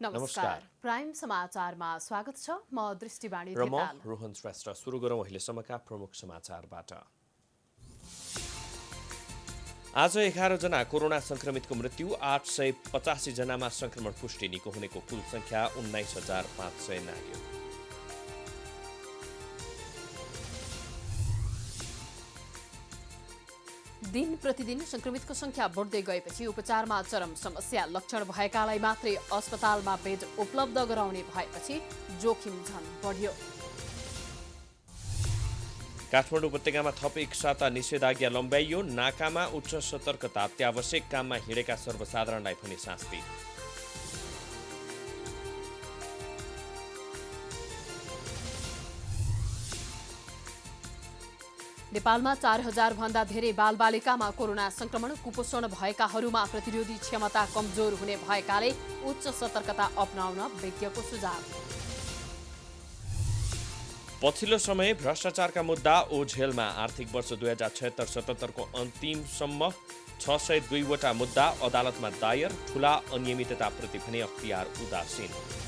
नमस्कार। प्राइम समाचारमा स्वागत छ। म दृष्टिवाणी र म ढकाल। रोहन श्रेष्ठ। सुरु गरौँ अहिलेसम्मका प्रमुख समाचारबाट। आज 11 जना कोरोना संक्रमितको मृत्यु, 885 जनामा संक्रमण पुष्टि। निको हुनेको कुल संख्या 19,500 नाग्यो। दिन प्रतिदिन संक्रमितको संख्या बढ्दै गएपछि उपचारमा चरम समस्या। लक्षण भएकालाई मात्रै अस्पतालमा बेड उपलब्ध गराउने भएपछि जोखिम झन बढ्यो। काठमाडौँ उपत्यकामा थप एक साता निषेधाज्ञा लम्ब्याइयो। नाकामा उच्च सतर्कता, अत्यावश्यक काममा हिँडेका सर्वसाधारणलाई पनि शास्ति। नेपालमा 4,000 भन्दा धेरै बालबालिकामा कोरोना संक्रमण। कुपोषण भएकाहरूमा प्रतिरोधी क्षमता कमजोर हुने भएकाले उच्च सतर्कता अपनाउन वैज्ञको सुझाव। पछिल्लो समय भ्रष्टाचारका मुद्दा ओझेलमा। आर्थिक वर्ष 2076-77 को अन्तिमसम्म 602 वटा मुद्दा अदालतमा दायर। ठूला अनियमितताप्रति भने अख्तियार उदासीन।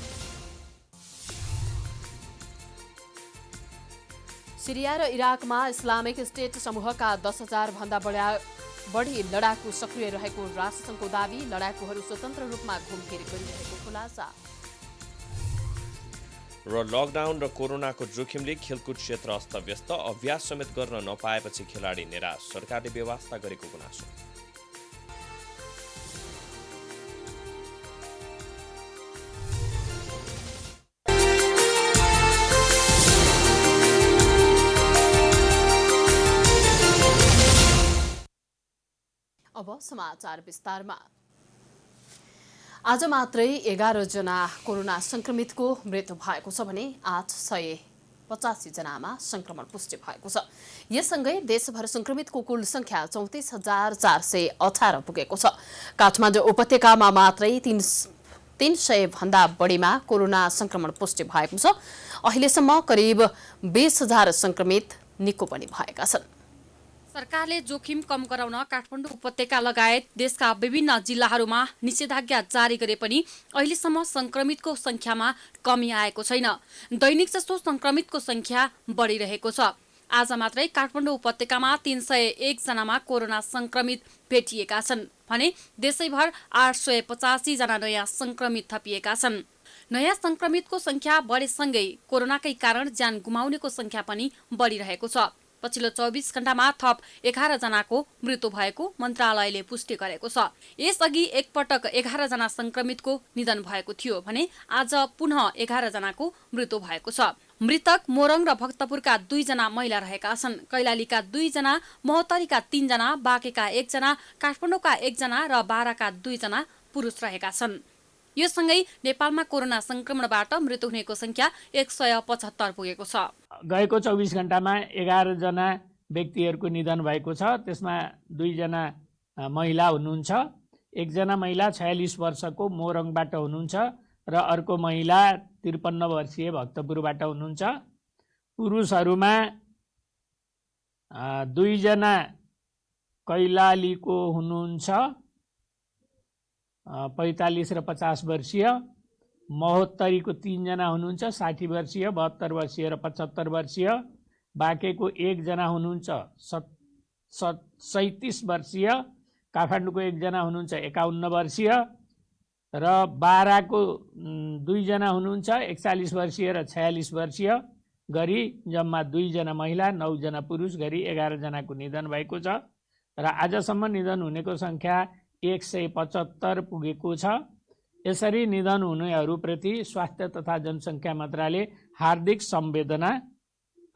सिरिया र इराकमा इस्लामिक स्टेट समूहका 10,000 भन्दा बढी लडाकु सक्रिय रहेको राष्ट्रसङ्घको दावी। लडाकुहरू स्वतन्त्र रूपमा घुमफिर गरिरहेको खुलासा। र लकडाउन र कोरोनाको जोखिमले खेलकुद क्षेत्र अस्तव्यस्त। अभ्यास समेत गर्न नपाएपछि खेलाडी निराश। सरकारले व्यवस्था गरेको गुनासो। अब समाचार विस्तारमा। आज मात्रै 11 जना कोरोना संक्रमितको मृत्यु भएको छ भने 885 जनामा संक्रमण पुष्टि भएको छ। यससँगै देशभर संक्रमितको कुल संख्या 34,418 पुगेको छ। काठमाडौँ उपत्यकामा मात्रै 300 भन्दा बढीमा कोरोना संक्रमण पुष्टि भएको छ। अहिलेसम्म करिब 20,000 संक्रमित निको पनि भएका छन्। सरकारले जोखिम कम गराउन काठमाडौँ उपत्यका लगायत देशका विभिन्न जिल्लाहरूमा निषेधाज्ञा जारी गरे पनि अहिलेसम्म संक्रमितको संख्यामा कमी आएको छैन। दैनिक जस्तो संक्रमितको संख्या बढिरहेको छ। आज मात्रै काठमाडौँ उपत्यकामा 301 जनामा कोरोना संक्रमित भेटिएका छन् भने देशैभर 885 जना नयाँ संक्रमित थपिएका छन्। नयाँ संक्रमितको संख्या बढेसँगै कोरोनाकै कारण ज्यान गुमाउनेको संख्या पनि बढिरहेको छ। पछिल्लो 24 घण्टामा थप 11 जनाको मृत्यु भएको मन्त्रालयले पुष्टि गरेको छ। यसअघि एकपटक 11 जना संक्रमितको निधन भएको थियो भने आज पुनः 11 जनाको मृत्यु भएको छ। मृतक मोरङ र भक्तपुरका 2 जना महिला रहेका छन्। कैलालीका 2 जना, महोत्तरीका 3 जना, बाँकेका 1 जना, काठमाडौँका 1 जना र बाराका 2 जना पुरुष रहेका छन्। यो सँगै नेपालमा कोरोना संक्रमणबाट मृत्यु हुनेको संख्या 175 पुगेको छ। गएको 24 घण्टामा 11 जना व्यक्तिहरूको निधन भएको छ। त्यसमा 2 जना महिला हुनुहुन्छ। 1 जना महिला 46 वर्षको मोरङबाट हुनुहुन्छ र अर्को महिला 53 वर्षीय भक्तपुरबाट हुनुहुन्छ। पुरुषहरूमा 2 जना कैलालीको हुनुहुन्छ, 45 र 50 वर्षीय। महोत्तरीको 3 जना हुनुहुन्छ, 60 वर्षीय, 72 वर्षीय र 75 वर्षीय। बाँकेको 1 जना हुनुहुन्छ, 37 वर्षीय। काठमाडौँको 1 जना हुनुहुन्छ, 51 वर्षीय र बाराको 2 जना हुनुहुन्छ, 41 वर्षीय र 46 वर्षीय गरी जम्मा 2 जना महिला, 9 जना पुरुष गरी 11 जनाको निधन भएको छ र आजसम्म निधन हुनेको संख्या 175 पुगेको छ। यसरी निधन हुनेहरूप्रति स्वास्थ्य तथा जनसङ्ख्या मन्त्रालयले हार्दिक संवेदना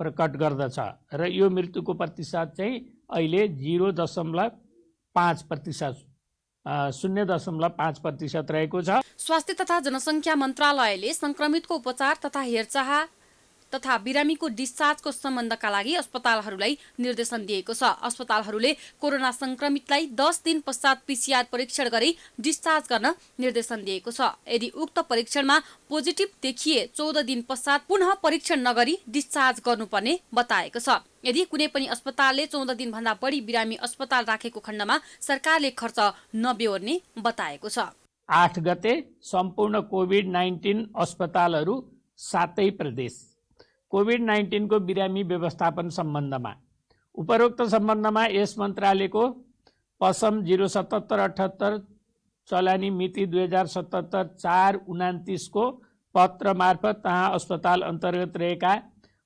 प्रकट गर्दछ र यो मृत्युको प्रतिशत चाहिँ अहिले 0.5% रहेको छ। स्वास्थ्य तथा जनसङ्ख्या मन्त्रालयले संक्रमितको उपचार तथा हेरचाह तथा बिरामीको डिस्चार्जको सम्बन्धका लागि अस्पतालहरूलाई निर्देशन दिएको छ। अस्पतालहरूले कोरोना संक्रमितलाई 10 दिन पश्चात PCR परीक्षण गरी डिस्चार्ज गर्न निर्देशन दिएको छ। यदि उक्त परीक्षणमा पोजिटिभ देखिए 14 दिन पश्चात पुनः परीक्षण नगरी डिस्चार्ज गर्नुपर्ने बताएको छ। यदि कुनै पनि अस्पतालले 14 दिन भन्दा बढी बिरामी अस्पताल राखेको खण्डमा सरकारले खर्च नबेहोर्ने बताएको छ। 8 गते सम्पूर्ण कोभिड-19 अस्पतालहरू 7 प्रदेश कोभिड-19 को बिरामी व्यवस्थापन सम्बन्धमा उपरोक्त सम्बन्धमा यस मन्त्रालयको पसम 07778 चलानी मिति 2077 4/29 को पत्र मार्फत तहाँ अस्पताल अन्तर्गत रहेका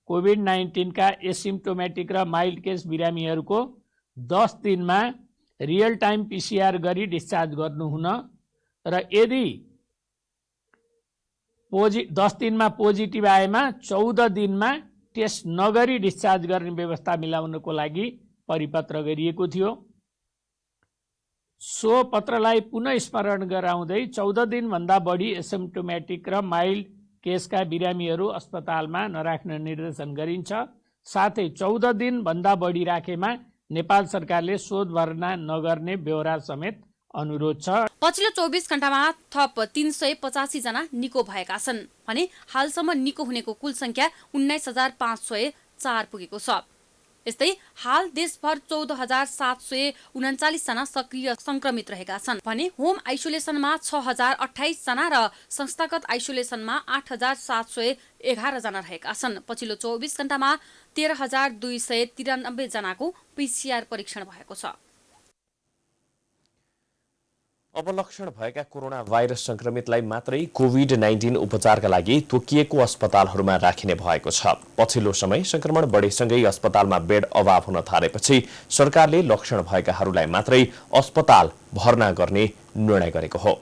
कोभिड-19 का एसिम्प्टोमेटिक र माइल्ड केस बिरामीहरूको 10 दिनमा रियल टाइम PCR गरी डिस्चार्ज गर्नुहुन र यदि 10 दिनमा पोजिटिभ आएमा 14 दिनमा टेस्ट नगरी डिस्चार्ज गर्ने व्यवस्था मिलाउनको लागि परिपत्र गरिएको थियो। सो पत्रलाई पुनः स्मरण गराउँदै 14 दिनभन्दा बढी एसिम्प्टोमेटिक र माइल्ड केसका बिरामीहरू अस्पतालमा नराख्न निर्देशन गरिन्छ। साथै 14 दिनभन्दा बढी राखेमा नेपाल सरकारले शोध भर्ना नगर्ने ब्यौरा समेत अनुरोध छ। पछिल्लो 24 घण्टामा थप 385 जना निको भएका छन् भने हालसम्म निको हुनेको कुल संख्या 19,504 पुगेको छ। यस्तै हाल देशभर 14,739 जना सक्रिय संक्रमित रहेका छन् भने होम आइसोलेसनमा 6,028 जना र संस्थागत आइसोलेसनमा 8,711 जना रहेका छन्। पछिल्लो 24 घण्टामा 13,293 जनाको PCR परीक्षण भएको छ। अब लक्षण भएका कोरोना भाइरस संक्रमितलाई मात्रै कोभिड-19 उपचारका लागि तोकिएको अस्पतालहरूमा राखिने भएको छ। पछिल्लो समय संक्रमण बढेसँगै अस्पतालमा बेड अभाव हुन थालेपछि सरकारले लक्षण भएकाहरूलाई मात्रै अस्पताल भर्ना गर्ने निर्णय गरेको हो।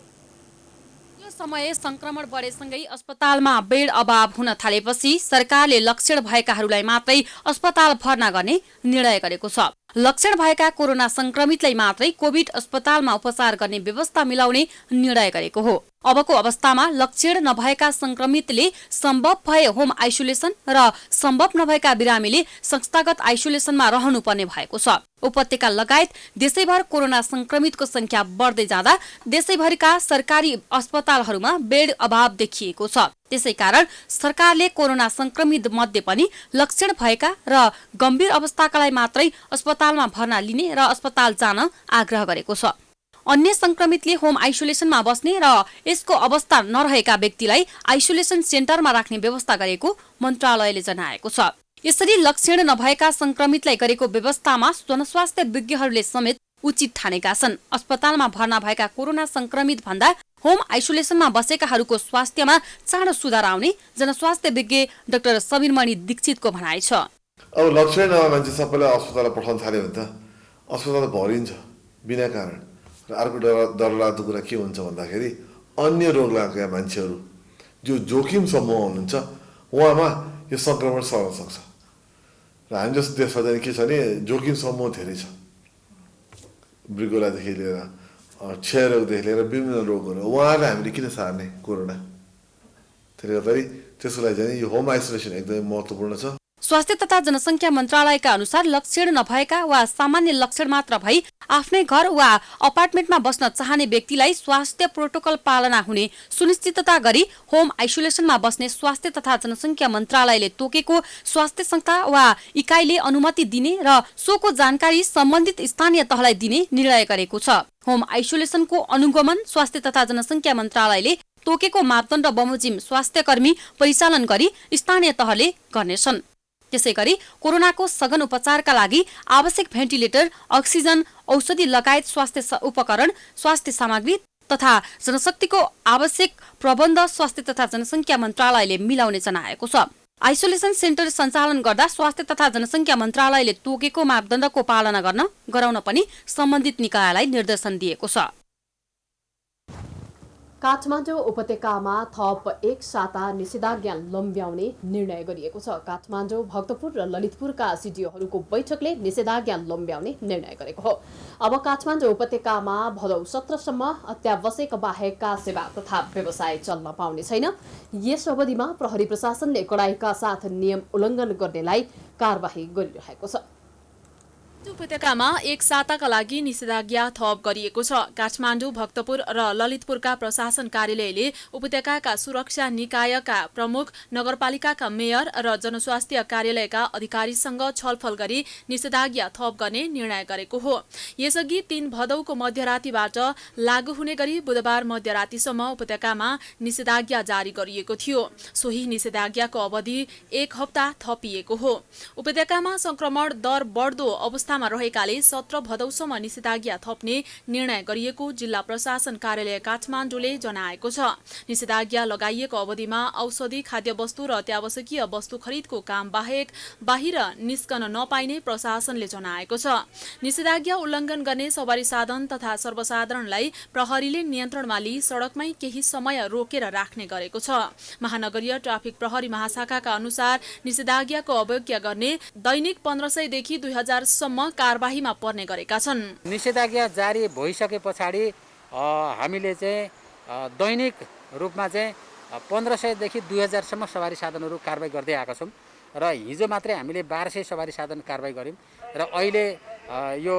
यो समय संक्रमण बढेसँगै अस्पतालमा बेड अभाव हुन थालेपछि सरकारले लक्षण भएकाहरूलाई मात्रै अस्पताल भर्ना गर्ने निर्णय गरेको छ। लक्षण भएका कोरोना संक्रमितलाई मात्रै कोभिड अस्पतालमा उपचार गर्ने व्यवस्था मिलाउने निर्णय गरेको हो। अबको अवस्थामा लक्षण नभएका संक्रमितले सम्भव भए होम आइसोलेसन र सम्भव नभएका बिरामीले संस्थागत आइसोलेसनमा रहनुपर्ने भएको छ। उपत्यका लगायत देशैभर कोरोना संक्रमितको संख्या बढ्दै जाँदा देशैभरिका सरकारी अस्पतालहरूमा बेड अभाव देखिएको छ। त्यसैकारण सरकारले कोरोना संक्रमित मध्ये पनि लक्षण भएका र गम्भीर अवस्थाकालाई मात्रै अस्पतालमा भर्ना लिने र अस्पताल जान आग्रह गरेको छ। अन्य संक्रमितले होम आइसोलेसनमा बस्ने र यसको अवस्था नरहेका व्यक्तिलाई आइसोलेसन सेन्टरमा राख्ने व्यवस्था गरेको मन्त्रालयले जनाएको छ। यसरी लक्षण नभएका संक्रमितलाई गरेको व्यवस्थामा जनस्वास्थ्य विज्ञहरूले समेत उचित ठानेका छन्। अस्पतालमा भर्ना भएका कोरोना संक्रमित भन्दा होम आइसोलेसनमा बसेकाहरूको स्वास्थ्यमा चाँडो सुधार आउने जनस्वास्थ्य विज्ञ डाक्टर समीरमणि दीक्षितको भनाइ छ। अब लक्षण नभए मान्छे सबैलाई अस्पताल पठाउन थाल्यो भने त अस्पताल भरिन्छ बिना कारण। र अर्को डरलाग्दो कुरा के हुन्छ भन्दाखेरि अन्य रोग लागेका मान्छेहरू जो जोखिम समूह हुनुहुन्छ उहाँमा यो संक्रमण सर्न सक्छ। र हामी जस्तो देशमा चाहिँ के छ भने जोखिम समूह धेरै छ। मृगोलादेखि लिएर क्षयरोगदेखि लिएर विभिन्न रोगहरू उहाँहरूलाई हामीले किन सार्ने कोरोना। त्यसले गर्दाखेरि त्यसको लागि चाहिँ यो होम आइसोलेसन एकदमै महत्त्वपूर्ण छ। स्वास्थ्य तथा जनसङ्ख्या मन्त्रालयका अनुसार लक्षण नभएका वा सामान्य लक्षण मात्र भई आफ्नै घर वा अपार्टमेन्टमा बस्न चाहने व्यक्तिलाई स्वास्थ्य प्रोटोकल पालना हुने सुनिश्चितता गरी होम आइसोलेसनमा बस्ने स्वास्थ्य तथा जनसङ्ख्या मन्त्रालयले तोकेको स्वास्थ्य संस्था वा इकाइले अनुमति दिने र सोको जानकारी सम्बन्धित स्थानीय तहलाई दिने निर्णय गरेको छ। होम आइसोलेसनको अनुगमन स्वास्थ्य तथा जनसङ्ख्या मन्त्रालयले तोकेको मापदण्ड बमोजिम स्वास्थ्यकर्मी परिचालन गरी स्थानीय तहले गर्नेछन्। त्यसैगरी कोरोनाको सघन उपचारका लागि आवश्यक भेन्टिलेटर, अक्सिजन, औषधि लगायत स्वास्थ्य उपकरण, स्वास्थ्य सामग्री तथा जनशक्तिको आवश्यक प्रबन्ध स्वास्थ्य तथा जनसङ्ख्या मन्त्रालयले मिलाउने जनाएको छ। आइसोलेसन सेन्टर सञ्चालन गर्दा स्वास्थ्य तथा जनसङ्ख्या मन्त्रालयले तोकेको मापदण्डको पालना गराउन पनि सम्बन्धित निकायलाई निर्देशन दिएको छ। काठमाडौँ उपत्यकामा थप 1 साता निषेधाज्ञा लम्ब्याउने निर्णय गरिएको छ। काठमाडौँ, भक्तपुर र ललितपुरका सिडिओहरूको बैठकले निषेधाज्ञा लम्ब्याउने निर्णय गरेको हो। अब काठमाडौँ उपत्यकामा भदौ 17 सम्म अत्यावश्यक बाहेकका सेवा तथा व्यवसाय चल्न पाउने छैन। यस अवधिमा प्रहरी प्रशासनले कडाइका साथ नियम उल्लङ्घन गर्नेलाई कारबाही गरिरहेको छ। उपत्यकामा एक साताका लागि निषेधाज्ञा थप गरिएको छ। काठमाडौँ, भक्तपुर र ललितपुरका प्रशासन कार्यालयले उपत्यकाका सुरक्षा निकायका प्रमुख, नगरपालिकाका मेयर र जनस्वास्थ्य कार्यालयका अधिकारीसँग छलफल गरी निषेधाज्ञा थप गर्ने निर्णय गरेको हो। यसअघि 3 भदौको मध्यरातीबाट लागू हुने गरी बुधबार मध्यरातीसम्म उपत्यकामा निषेधाज्ञा जारी गरिएको थियो। सोही निषेधाज्ञाको अवधि 1 हप्ता थपिएको हो। उपत्यकामा संक्रमण दर बढ्दो अवस्थामा रहेकाले 17 भदौसम्म निषेधाज्ञा थप्ने निर्णय गरिएको जिल्ला प्रशासन कार्यालय काठमाडौँले जनाएको छ। निषेधाज्ञा लगाइएको अवधिमा औषधि, खाद्य वस्तु र अत्यावश्यकीय वस्तु खरिदको काम बाहेक बाहिर निस्कन नपाइने प्रशासनले जनाएको छ। निषेधाज्ञा उल्लङ्घन गर्ने सवारी साधन तथा सर्वसाधारणलाई प्रहरीले नियन्त्रणमा लिई सडकमै केही समय रोकेर राख्ने गरेको छ। महानगरीय ट्राफिक प्रहरी महाशाखाका अनुसार निषेधाज्ञाको अवज्ञा गर्ने दैनिक 1500 देखि 2000 सम्म कारबाहीमा पर्ने गरेका छन्। निषेधाज्ञा जारी भइसके पछाडि हामीले चाहिँ दैनिक रूपमा चाहिँ 1500 देखि 2000 सम्म सवारी साधनहरू कारबाही गर्दै आएका छौँ र हिजो मात्रै हामीले 1200 सवारी साधन कारबाही गर्यौँ र अहिले यो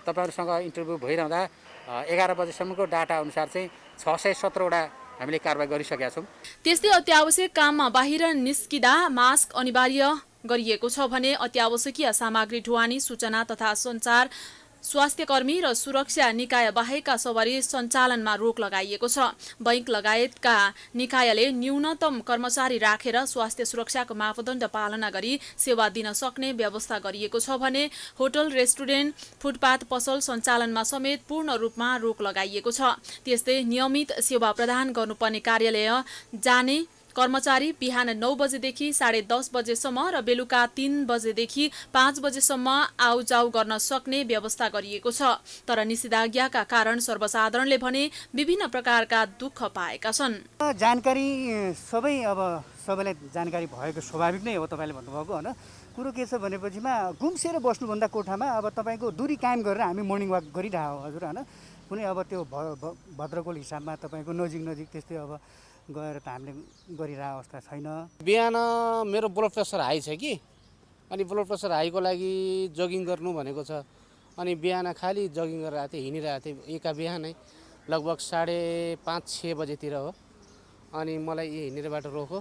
तपाईहरुसँग इन्टरभ्यु भइरहँदा 11 बजेसम्मको डाटा अनुसार चाहिँ 617 वटा हामीले कारबाही गरिसकेका छौँ। त्यस्तै अत्यावश्यक काममा बाहिर निस्किदा मास्क अनिवार्य गरिएको छ भने अत्यावश्यकीय सामग्री ढुवानी, सूचना तथा सञ्चार, स्वास्थ्यकर्मी र सुरक्षा निकाय बाहेकका सवारी सञ्चालनमा रोक लगाइएको छ। बैंक लगायतका निकायले न्यूनतम कर्मचारी राखेर स्वास्थ्य सुरक्षाको मापदण्ड पालना गरी सेवा दिन सक्ने व्यवस्था गरिएको छ भने होटल, रेस्टुरेन्ट, फुटपाथ पसल सञ्चालनमा समेत पूर्ण रूपमा रोक लगाइएको छ। त्यस्तै नियमित सेवा प्रदान गर्नुपर्ने कार्यालय जाने कर्मचारी बिहान 9 बजेदेखि 10:30 बजेसम्म र बेलुका 3 बजेदेखि 5 बजेसम्म आउजाउ गर्न सक्ने व्यवस्था गरिएको छ। तर निषेधाज्ञाका कारण सर्वसाधारणले भने विभिन्न प्रकारका दुःख पाएका छन्। जानकारी सबैलाई जानकारी भएको स्वाभाविक नै हो। तपाईले भन्नुभएको हैन, कुरो के छ भनेपछिमा गुम्सेर बस्नुभन्दा कोठामा अब तपाईको दूरी कायम गरेर हामी मर्निङ वाक गरिरहेको हजुर हैन। कुनै अब त्यो भद्रकोल हिसाबमा तपाईको नजिक त्यस्तै अब गएर त हामीले गरिरहेको अवस्था छैन। बिहान मेरो ब्लड प्रेसर हाई छ कि, अनि ब्लड प्रेसर हाईको लागि जगिङ गर्नु भनेको छ। अनि बिहान खाली जगिङ गरेर आएको थिएँ, हिँडिरहेको थिएँ एका बिहानै लगभग 5:30-6 बजेतिर हो। अनि मलाई यो हिँडेर बाटो रोक्यो,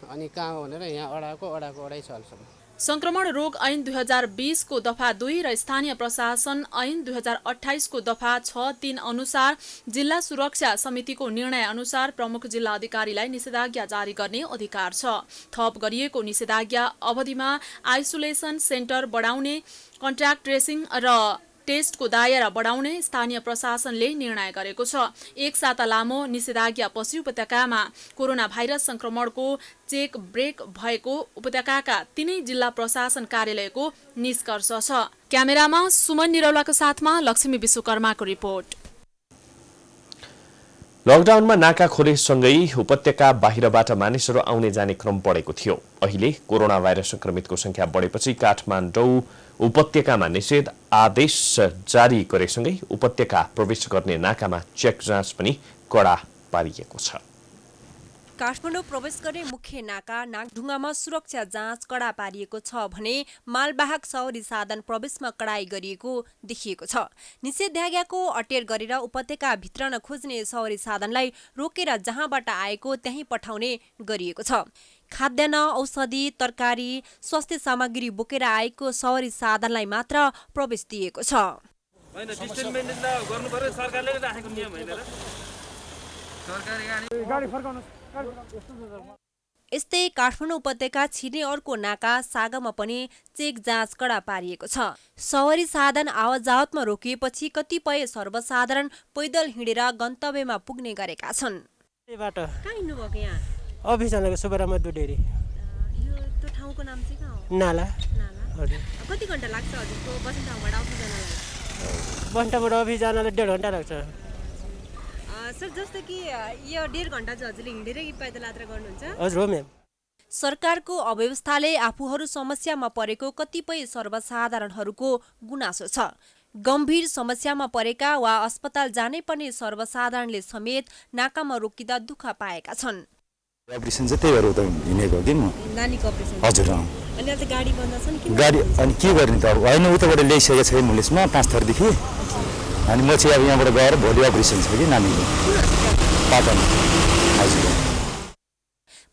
अनि कहाँ हो भनेर यहाँ अडाएको 2.5 सालसम्म। संक्रमण रोग ऐन 2020 को दफा 2 र स्थानीय प्रशासन ऐन 2028 को दफा 6(3) अनुसार जिल्ला सुरक्षा समितिको निर्णय अनुसार प्रमुख जिल्ला अधिकारीलाई निषेधाज्ञा जारी गर्ने अधिकार छ। थप गरिएको निषेधाज्ञा अवधिमा आइसोलेसन सेन्टर बढाउने, कन्ट्याक्ट ट्रेसिङ र टेस्टको दायरा बढाउने स्थानीय प्रशासनले निर्णय गरेको छ। एक साता लामो निषेधाज्ञापछि उपत्यकामा कोरोना भाइरस संक्रमणको चेक ब्रेक भएको उपत्यकाका 3 जिल्ला प्रशासन कार्यालयको निष्कर्ष छ। क्यामेरामा सुमन निरौलाको साथमा लक्ष्मी विश्वकर्माको रिपोर्ट। लकडाउनमा नाका खोलेसँगै उपत्यका बाहिरबाट मानिसहरू आउने जाने क्रम बढेको थियो। अहिले कोरोना भाइरस संक्रमितको संख्या बढेपछि काठमाडौँ उपत्यकामा निषेध आदेश जारी गरेसँगै उपत्यका प्रवेश गर्ने नाकामा चेक जाँच पनि कडा पारिएको छ। काठमाडौँ प्रवेश गर्ने मुख्य नाका नागढुङ्गामा सुरक्षा जाँच कडा पारिएको छ भने मालवाहक सवारी साधन प्रवेशमा कडाई गरिएको देखिएको छ। निषेधाज्ञाको अटेर गरेर उपत्यका भित्र खोज्ने सवारी साधनलाई रोकेर जहाँबाट आएको त्यहीँ पठाउने गरिएको छ। खाद्यान्न, औषधि, तरकारी, स्वास्थ्य सामग्री बोकेर आएको सवारी साधनलाई मात्र प्रवेश दिएको छ। यस्तै काठमाडौँ उपत्यका छिर्ने अर्को नाका सागामा पनि चेक जाँच कडा पारिएको छ। सवारी साधन आवाजावतमा रोकिएपछि कतिपय सर्वसाधारण पैदल हिँडेर गन्तव्यमा पुग्ने गरेका छन्। अफिस जानको सुबरामा दुडेरी। यो त्यो ठाउँको नाम चाहिँ कहाँ हो? नाला। हजुर। कति घण्टा लाग्छ हजुरको बस्ने ठाउँबाट अफिस जानलाई? बस्नेबाट अफिस जानलाई 1.5 घण्टा लाग्छ। सर, जस्तो कि यो 1.5 घण्टा चाहिँ हजुरले हिँडेरै पैदल यात्रा गर्नुहुन्छ? हजुर हो म्याम। सरकारको अव्यवस्थाले आफूहरू समस्यामा परेको कतिपय सर्वसाधारणहरूको गुनासो छ। गम्भीर समस्यामा परेका वा अस्पताल जानै पर्ने सर्वसाधारणले समेत नाकामा रोकिँदा दुःख पाएका छन्। अपरेसन चाहिँ त्यही भएर उता हिँडेको कि म। नानीको अपरेसन? हजुर। अनि आज गाडी बन्द छ नि किन गाडी अनि के गर्ने त अब होइन उताबाट ल्याइसकेको छ एम्बुलेन्समा 5 थरदेखि अनि म चाहिँ अब यहाँबाट गएर भोलि अपरेसन छ कि नानीको पाटन आइसक्यो।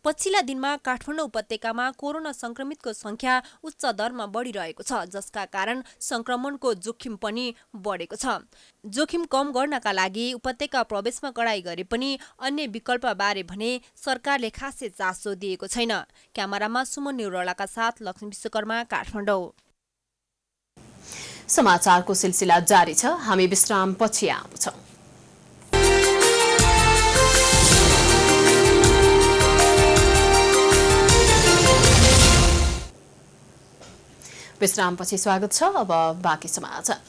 पछिल्ला दिनमा काठमाडौँ उपत्यकामा कोरोना संक्रमितको संख्या उच्च दरमा बढिरहेको छ, जसका कारण संक्रमणको जोखिम पनि बढेको छ। जोखिम कम गर्नका लागि उपत्यका प्रवेशमा कडाई गरे पनि अन्य विकल्पबारे भने सरकारले खासै चासो दिएको छैन। क्यामेरामा सुमन निरौलाका साथ लक्ष्मी विश्वकर्मा, काठमाडौँ। समाचारको सिलसिला जारी छ, हामी विश्राम पछि आउँछौं। विश्रामपछि स्वागत छ। अब बाँकी समाचार।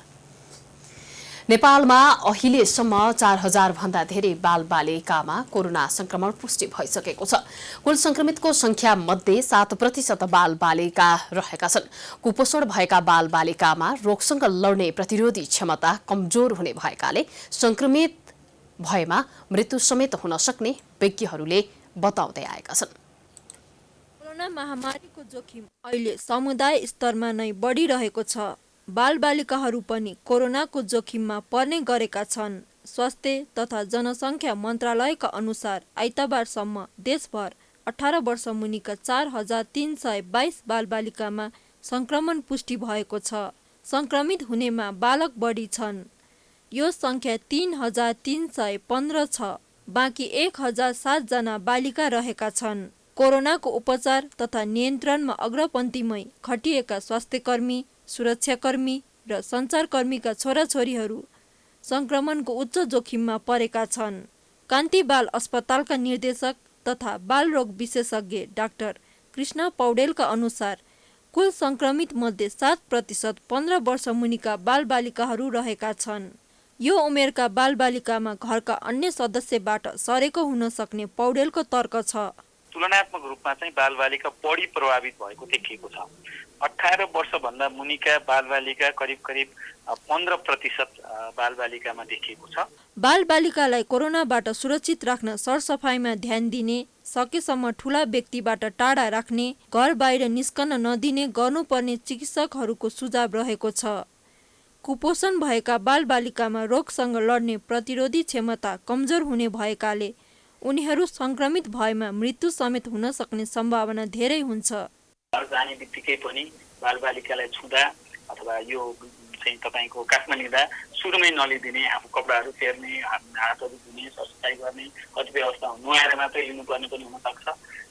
नेपालमा अहिलेसम्म 4000 भन्दा धेरै बालबालिकामा कोरोना संक्रमण पुष्टि भइसकेको छ। कुल संक्रमितको संख्या मध्ये 7% बालबालिका रहेका छन्। कुपोषण भएका बालबालिकामा रोगसँग लड्ने प्रतिरोधी क्षमता कमजोर हुने भएकाले संक्रमित भएमा मृत्यु समेत हुन सक्ने विज्ञहरूले बताउँदै आएका छन्। कोरोना महामारीको जोखिम अहिले समुदाय स्तरमा नै बढिरहेको छ। बालबालिकाहरू पनि कोरोनाको जोखिममा पर्ने गरेका छन्। स्वास्थ्य तथा जनसङ्ख्या मन्त्रालयका अनुसार आइतबारसम्म देशभर 18 वर्ष मुनिका 4322 बालबालिकामा संक्रमण पुष्टि भएको छ। संक्रमित हुनेमा बालक बढी छन्। यो संख्या 3315 छ। बाँकी 1007 जना बालिका रहेका छन्। कोरोनाको उपचार तथा नियन्त्रणमा अग्रपन्थीमै खटिएका स्वास्थ्यकर्मी, सुरक्षाकर्मी र सञ्चारकर्मीका छोराछोरीहरू संक्रमणको उच्च जोखिममा परेका छन्। कान्ति बाल अस्पतालका निर्देशक तथा बालरोग विशेषज्ञ डाक्टर कृष्ण पौडेलका अनुसार कुल संक्रमित मध्ये 7% 15 वर्ष मुनिका बालबालिकाहरू रहेका छन्। यो उमेरका बालबालिकामा घरका अन्य सदस्यबाट सरेको हुन सक्ने पौडेलको तर्क छ। तुलनात्मक रूपमा चाहिँ बालबालिका बढी प्रभावित भएको देखिएको छ। 18 वर्षभन्दा मुनिका बालबालिका करिब 15% बालबालिकामा देखिएको छ। बालबालिकालाई कोरोनाबाट सुरक्षित राख्न सरसफाइमा ध्यान दिने, सकेसम्म ठूला व्यक्तिबाट टाढा राख्ने, घर बाहिर निस्कन नदिने गर्नुपर्ने चिकित्सकहरूको सुझाव रहेको छ। कुपोषण भएका बालबालिकामा रोगसँग लड्ने प्रतिरोधी क्षमता कमजोर हुने भएकाले उनीहरू संक्रमित भएमा मृत्यु समेत हुन सक्ने सम्भावना धेरै हुन्छ। जाने बित्तिकै पनि बालबालिकालाई छुँदा अथवा यो चाहिँ तपाईको काखमा लिँदा सुरुमै नलिदिने, आफू कपडाहरू फेर्ने, हातहरू धुने, सरसफाइ गर्ने, कतिपय अवस्थामा नुहाएर मात्रै लिनुपर्ने पनि हुनसक्छ।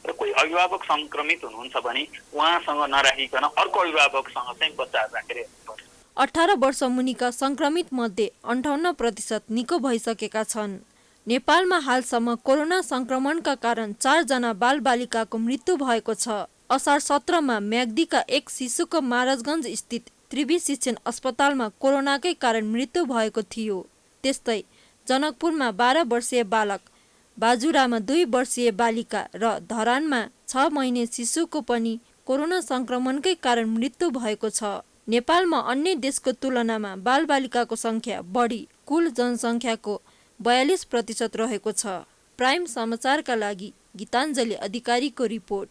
र कोही अभिभावक संक्रमित हुनुहुन्छ भने उहाँसँग नराखिकन अर्को अभिभावकसँग चाहिँ बच्चाहरू राखेर हेर्नुपर्छ। 18 वर्ष मुनिका संक्रमित मध्ये 58% निको भइसकेका छन्। नेपालमा हालसम्म कोरोना संक्रमणका कारण 4 जना बालबालिकाको मृत्यु भएको छ। असार 17 मा म्याग्दीका एक शिशुको महाराजगञ्ज स्थित त्रिवी शिक्षण अस्पतालमा कोरोनाकै कारण मृत्यु भएको थियो। त्यस्तै जनकपुरमा 12 वर्षीय बालक, बाजुरामा 2 वर्षीय बालिका र धरानमा 6 महिने शिशुको पनि कोरोना संक्रमणकै कारण मृत्यु भएको छ। नेपालमा अन्य देशको तुलनामा बालबालिकाको संख्या बढी कुल जनसङ्ख्याको 42% रहेको छ। प्राइम समाचारका लागि गीताञ्जली अधिकारीको रिपोर्ट।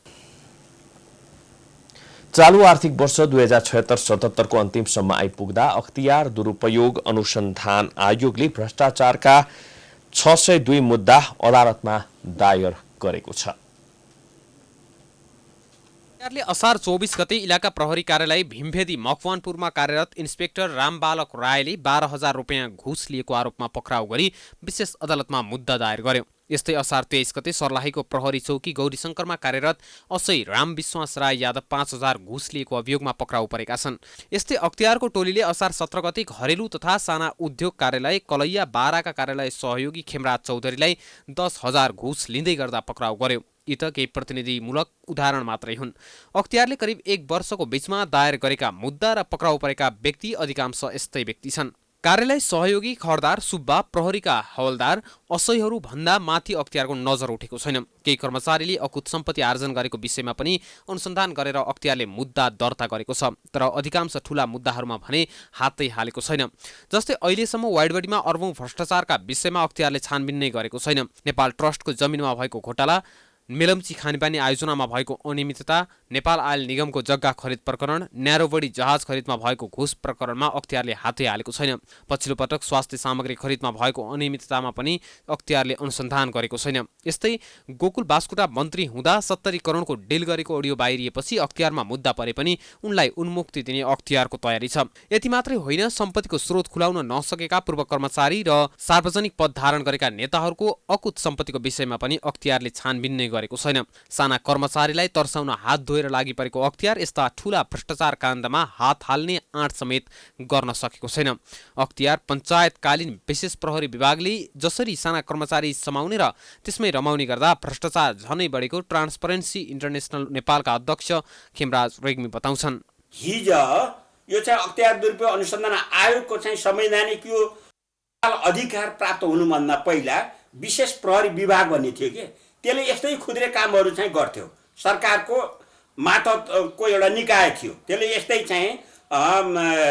चालू आर्थिक वर्ष 2076-77 को अन्तिमसम्म आइपुग्दा अख्तियार दुरुपयोग अनुसन्धान आयोगले भ्रष्टाचारका 602 मुद्दा अदालतमा दायर गरेको छ। सरकारले असार 24 गते इलाका प्रहरी कार्यालय भीमभेदी मकवानपुरमा कार्यरत इन्स्पेक्टर रामबालक रायले 12,000 रुपियाँ घुस लिएको आरोपमा पक्राउ गरी विशेष अदालतमा मुद्दा दायर गर्यो। यस्तै असार 23 गते सर्लाहीको प्रहरी चौकी गौरीशङ्करमा कार्यरत असै रामविश्वास राय यादव 5,000 घुस लिएको अभियोगमा पक्राउ परेका छन्। यस्तै अख्तियारको टोलीले असार 17 गते घरेलु तथा साना उद्योग कार्यालय कलैया बाराका कार्यालय सहयोगी खेमराज चौधरीलाई 10,000 घुस लिँदै गर्दा पक्राउ गर्यो। यी त केही प्रतिनिधिमूलक उदाहरण मात्रै हुन्। अख्तियारले करिब 1 वर्षको बीचमा दायर गरेका मुद्दा र पक्राउ परेका व्यक्ति अधिकांश यस्तै व्यक्ति छन्। कार्यालय सहयोगी खरदार सुब्बा, प्रहरीका हवलदार असैहरू भन्दा माथि अख्तियारको नजर उठेको छैन। केही कर्मचारीले अकुत सम्पत्ति आर्जन गरेको विषयमा पनि अनुसन्धान गरेर अख्तियारले मुद्दा दर्ता गरेको छ। तर अधिकांश ठूला मुद्दाहरूमा भने हातै हालेको छैन। जस्तै अहिलेसम्म वाइडबडीमा अर्बौं भ्रष्टाचारका विषयमा अख्तियारले छानबिन नै गरेको छैन। नेपाल ट्रस्टको जमिनमा भएको घोटाला, मेलम्ची खानेपानी आयोजनामा भएको अनियमितता, नेपाल आयल निगमको जग्गा खरिद प्रकरण, न्यारोबडी जहाज खरिदमा भएको घुस प्रकरणमा अख्तियारले हातै हालेको छैन। पछिल्लो पटक स्वास्थ्य सामग्री खरिदमा भएको अनियमिततामा पनि अख्तियारले अनुसन्धान गरेको छैन। यस्तै गोकुल बास्कोटा मन्त्री हुँदा 70 करोडको डिल गरेको अडियो बाहिरिएपछि अख्तियारमा मुद्दा परे पनि उनलाई उन्मुक्ति दिने अख्तियारको तयारी छ। यति मात्रै होइन, सम्पत्तिको स्रोत खुलाउन नसकेका पूर्व कर्मचारी र सार्वजनिक पद धारण गरेका नेताहरूको अकुत सम्पत्तिको विषयमा पनि अख्तियारले छानबिन नै गरेको छैन। साना कर्मचारीलाई तर्साउन हात धोएर लागि परेको अख्तियार यस्ता ठूला भ्रष्टाचार काण्डमा हात हाल्ने आँट समेत गर्न सकेको छैन। अख्तियार पञ्चायतकालीन विशेष प्रहरी विभागले जसरी साना कर्मचारी समाउने र त्यसमै रमाउने गर्दा भ्रष्टाचार झनै बढेको ट्रान्सपरेन्सी इन्टरनेसनल नेपालका अध्यक्ष खेमराज रेग्मी बताउँछन्। हिजो यो चाहिँ अख्तियार दुरुपयोग अनुसन्धान आयोगको चाहिँ संवैधानिक यो अधिकार प्राप्त हुनुभन्दा पहिला विशेष प्रहरी विभाग भन्ने थियो कि त्यसले यस्तै खुद्रे कामहरू चाहिँ गर्थ्यो। सरकारको मातहतको एउटा निकाय थियो, त्यसले यस्तै चाहिँ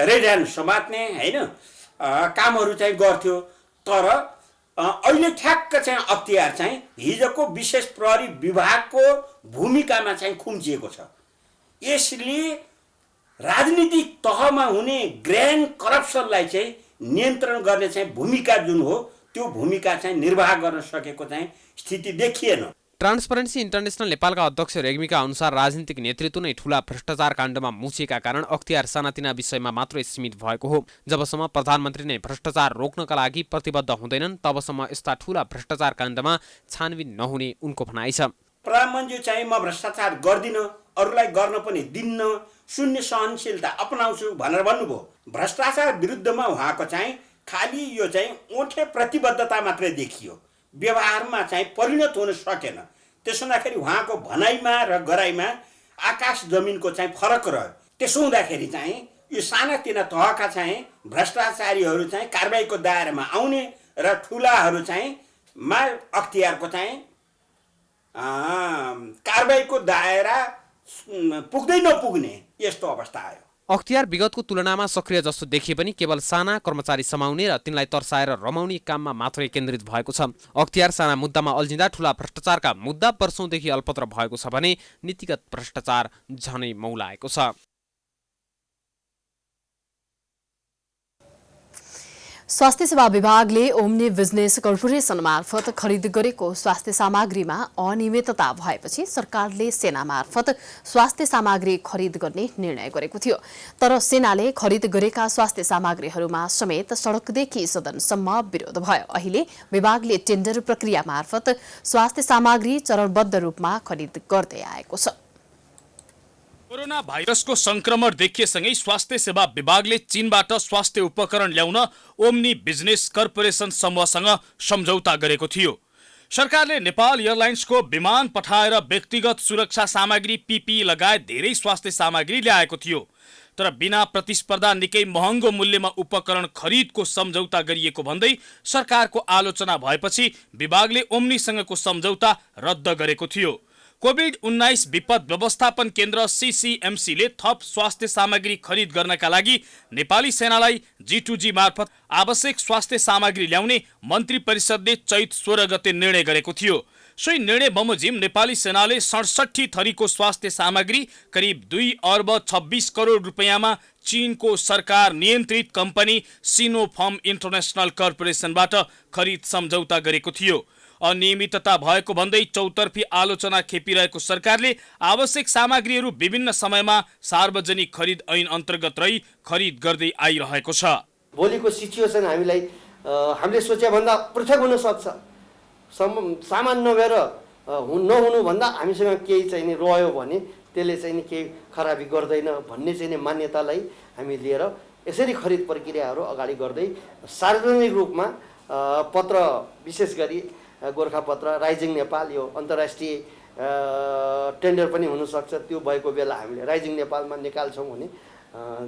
रेड ह्यान्ड समात्ने होइन कामहरू चाहिँ गर्थ्यो। तर अहिले ठ्याक्क चाहिँ अख्तियार चाहिँ हिजोको विशेष प्रहरी विभागको भूमिकामा चाहिँ खुम्चिएको छ। यसले राजनीतिक तहमा हुने ग्रान्ड करप्सनलाई चाहिँ नियन्त्रण गर्ने चाहिँ भूमिका जुन हो त्यो भूमिका चाहिँ निर्वाह गर्न सकेको चाहिँ स्थिति देखिएन। ट्रान्सपरेन्सी इन्टरनेसनल नेपालका अध्यक्ष रेग्मीका अनुसार राजनीतिक नेतृत्व नै ठूला भ्रष्टाचार काण्डमा मुछिएका कारण अख्तियार सानातिना विषयमा मात्रै सीमित भएको हो। जबसम्म प्रधानमन्त्री नै भ्रष्टाचार रोक्नका लागि प्रतिबद्ध हुँदैनन् तबसम्म यस्ता ठूला भ्रष्टाचार काण्डमा छानबिन नहुने उनको भनाइ छ। प्रधानमन्त्री चाहिँ म भ्रष्टाचार गर्दिनँ, अरूलाई गर्न पनि दिन्न, शून्य सहनशीलता अपनाउँछु भनेर भन्नुभयो। भ्रष्टाचार विरुद्धमा उहाँको चाहिँ खालि यो चाहिँ ओठे प्रतिबद्धता मात्रै देखियो, व्यवहारमा चाहिँ परिणत हुन सकेन। त्यसो हुँदाखेरि उहाँको भनाइमा र गराइमा आकाश जमिनको चाहिँ फरक रह्यो। त्यसो हुँदाखेरि चाहिँ यो सानातिना तहका चाहिँ भ्रष्टाचारीहरू चाहिँ कारबाहीको दायरामा आउने र ठुलाहरू चाहिँ अख्तियारको चाहिँ कारबाहीको दायरा पुग्दै नपुग्ने यस्तो अवस्था आयो। अख्तियार विगतको तुलनामा सक्रिय जस्तो देखिए पनि केवल साना कर्मचारी समाउने र तिनलाई तर्साएर रमाउने काममा मात्रै केन्द्रित भएको छ। अख्तियार साना मुद्दामा अल्झिँदा ठूला भ्रष्टाचारका मुद्दा वर्षौंदेखि अल्पत्र भएको छ भने नीतिगत भ्रष्टाचार झनै मौलाएको छ। स्वास्थ्य सेवा विभागले ओम्नी बिजनेस कर्पोरेसन मार्फत खरिद गरेको स्वास्थ्य सामग्रीमा अनियमितता भएपछि सरकारले सेना मार्फत स्वास्थ्य सामग्री खरिद गर्ने निर्णय गरेको थियो। तर सेनाले खरिद गरेका स्वास्थ्य सामग्रीहरूमा समेत सडकदेखि सदनसम्म विरोध भयो। अहिले विभागले टेन्डर प्रक्रिया मार्फत स्वास्थ्य सामग्री चरणबद्ध रूपमा खरिद गर्दै आएको छ। कोरोना भाइरसको संक्रमण देखिएसँगै स्वास्थ्य सेवा विभागले चीनबाट स्वास्थ्य उपकरण ल्याउन ओम्नी बिजनेस कर्पोरेसन समूहसँग सम्झौता गरेको थियो। सरकारले नेपाल एयरलाइन्सको विमान पठाएर व्यक्तिगत सुरक्षा सामग्री पीपीई लगायत धेरै स्वास्थ्य सामग्री ल्याएको थियो। तर बिना प्रतिस्पर्धा निकै महँगो मूल्यमा उपकरण खरिदको सम्झौता गरिएको भन्दै सरकारको आलोचना भएपछि विभागले ओम्नीसँगको सम्झौता रद्द गरेको थियो। कोभिड-19 विपद व्यवस्थापन केन्द्र सीसीएमसीले थप स्वास्थ्य सामग्री खरिद गर्नका लागि नेपाली सेनालाई G2G मार्फत आवश्यक स्वास्थ्य सामग्री ल्याउने मन्त्री परिषदले चैत 16 गते निर्णय गरेको थियो। सोही निर्णय बमोजिम नेपाली सेनाले 67 थरीको स्वास्थ्य सामग्री करिब 2 अर्ब 26 करोड रुपैयाँमा चीनको सरकार नियन्त्रित कम्पनी सिनोफार्म इन्टरनेसनल कर्पोरेसनबाट खरिद सम्झौता गरेको थियो। अनियमितता भएको भन्दै चौतर्फी आलोचना खेपिरहेको सरकारले आवश्यक सामग्रीहरू विभिन्न समयमा सार्वजनिक खरिद ऐन अन्तर्गत रही खरिद गर्दै आइरहेको छ। भोलिको सिचुएसन हामीले सोचे भन्दा पृथक हुन सक्छ। सामान नभएर नहुनु भन्दा हामीसँग केही चाहिँ नि रह्यो भने त्यसले चाहिँ नि केही खराबी गर्दैन भन्ने चाहिँ नि मान्यतालाई हामी लिएर यसरी खरिद प्रक्रियाहरू अगाडि गर्दै सार्वजनिक रूपमा पत्र विशेष गरी गोरखापत्र राइजिङ नेपाल यो अन्तर्राष्ट्रिय टेन्डर पनि हुनसक्छ, त्यो भएको बेला हामीले राइजिङ नेपालमा निकाल्छौँ भने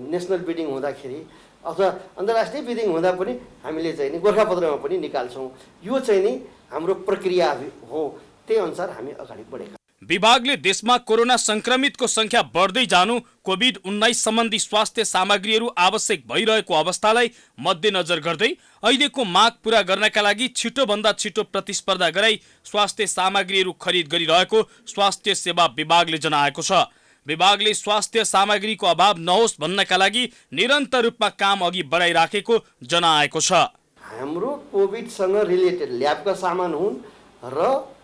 नेसनल बिडिङ हुँदाखेरि अथवा अन्तर्राष्ट्रिय बिडिङ हुँदा पनि हामीले चाहिँ नि गोरखापत्रमा पनि निकाल्छौँ। यो चाहिँ नि हाम्रो प्रक्रिया हो, त्यही अनुसार हामी अगाडि बढेका। विभागले देशमा कोरोना संक्रमितको संख्या बढ्दै जानु, कोभिड-19 सम्बन्धी स्वास्थ्य सामग्रीहरू आवश्यक भइरहेको अवस्थालाई मध्यनजर गर्दै अहिलेको माग पूरा गर्नका लागि छिटोभन्दा छिटो प्रतिस्पर्धा गराई स्वास्थ्य सामग्रीहरू खरिद गरिरहेको स्वास्थ्य सेवा विभागले जनाएको छ। विभागले स्वास्थ्य सामग्रीको अभाव नहोस् भन्नका लागि निरन्तर रूपमा काम अघि बढाइराखेको जनाएको छ। हाम्रो कोभिडसँग रिलेटेड ल्याबका सामान हुन् र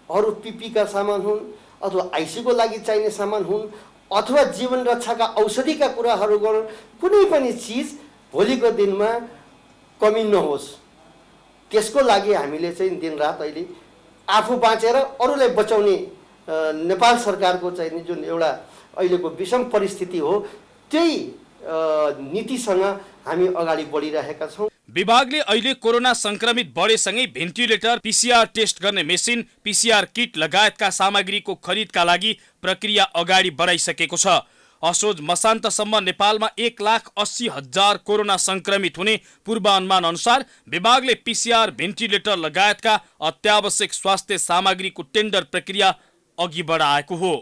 अरू पिपीका सामान हुन् अथवा आइसीको लागि चाहिने सामान हुन् अथवा जीवन रक्षाका औषधिका कुराहरू गरौँ, कुनै पनि चिज भोलिको दिनमा कमी नहोस् त्यसको लागि हामीले चाहिँ दिनरात अहिले आफू बाँचेर अरूलाई बचाउने नेपाल सरकारको चाहिँ जुन एउटा अहिलेको विषम परिस्थिति हो त्यही नीतिसँग हामी अगाडि बढिरहेका छौँ। विभागले अहिले कोरोना संक्रमित बढेसँगै भेन्टिलेटर, पीसीआर टेस्ट गर्ने मेसिन, पीसीआर किट लगायतका सामग्रीको खरिदका लागि प्रक्रिया अगाडि बढाइसकेको छ। असोज मसान्तसम्म नेपालमा 1,80,000 कोरोना संक्रमित हुने पूर्वानुमान अनुसार विभागले पीसीआर, भेन्टिलेटर लगायतका अत्यावश्यक स्वास्थ्य सामग्रीको टेन्डर प्रक्रिया अघि बढाएको हो।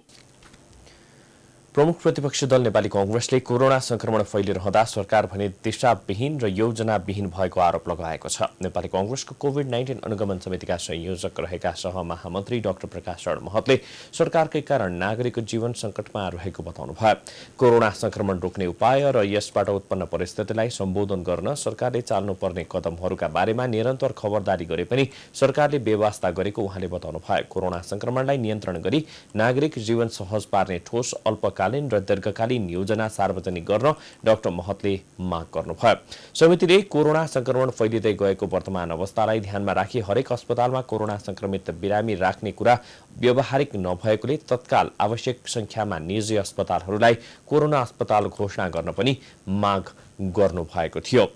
प्रमुख प्रतिपक्षी दल नेपाली कांग्रेसले कोरोना संक्रमण फैलिरहँदा सरकार भने दिशाविहीन र योजनाविहीन भएको आरोप लगाएको छ। नेपाली कांग्रेसको कोभिड-19 अनुगमन समितिका संयोजक रहेका सहमहामन्त्री डाक्टर प्रकाश शरण महतले सरकारकै कारण नागरिकको जीवन संकटमा रहेको बताउनुभयो। कोरोना संक्रमण रोक्ने उपाय र यसबाट उत्पन्न परिस्थितिलाई सम्बोधन गर्न सरकारले चाल्नुपर्ने कदमहरूका बारेमा निरन्तर खबरदारी गरे पनि सरकारले बेवास्ता गरेको उहाँले बताउनुभयो। कोरोना संक्रमणलाई नियन्त्रण गरी नागरिक जीवन सहज पार्ने ठोस अल्पकालीन र दीर्घकालीन योजना सार्वजनिक गर्न डाक्टर महतले माग गर्नुभयो। समितिले कोरोना संक्रमण फैलिँदै गएको वर्तमान अवस्थालाई ध्यानमा राखी हरेक अस्पतालमा कोरोना संक्रमित बिरामी राख्ने कुरा व्यावहारिक नभएकोले तत्काल आवश्यक संख्यामा निजी अस्पतालहरूलाई कोरोना अस्पताल घोषणा गर्न पनि माग गर्नुभएको थियो।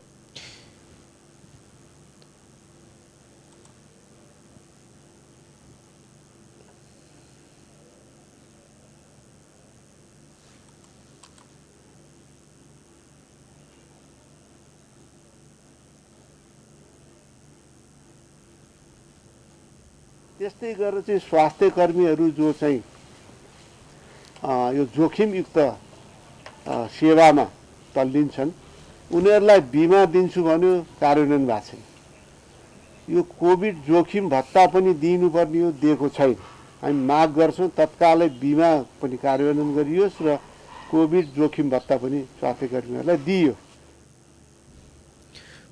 त्यस्तै गरेर चाहिँ स्वास्थ्य कर्मीहरू जो चाहिँ यो जोखिमयुक्त सेवामा तल्लिन्छन् उनीहरूलाई बिमा दिन्छु भन्यो कार्यान्वयन भएको छैन। यो कोभिड जोखिम भत्ता पनि दिनुपर्ने हो, दिएको छैन। हामी माग गर्छौँ तत्कालै बिमा पनि कार्यान्वयन गरियोस् र कोभिड जोखिम भत्ता पनि स्वास्थ्य कर्मीहरूलाई दिइयो।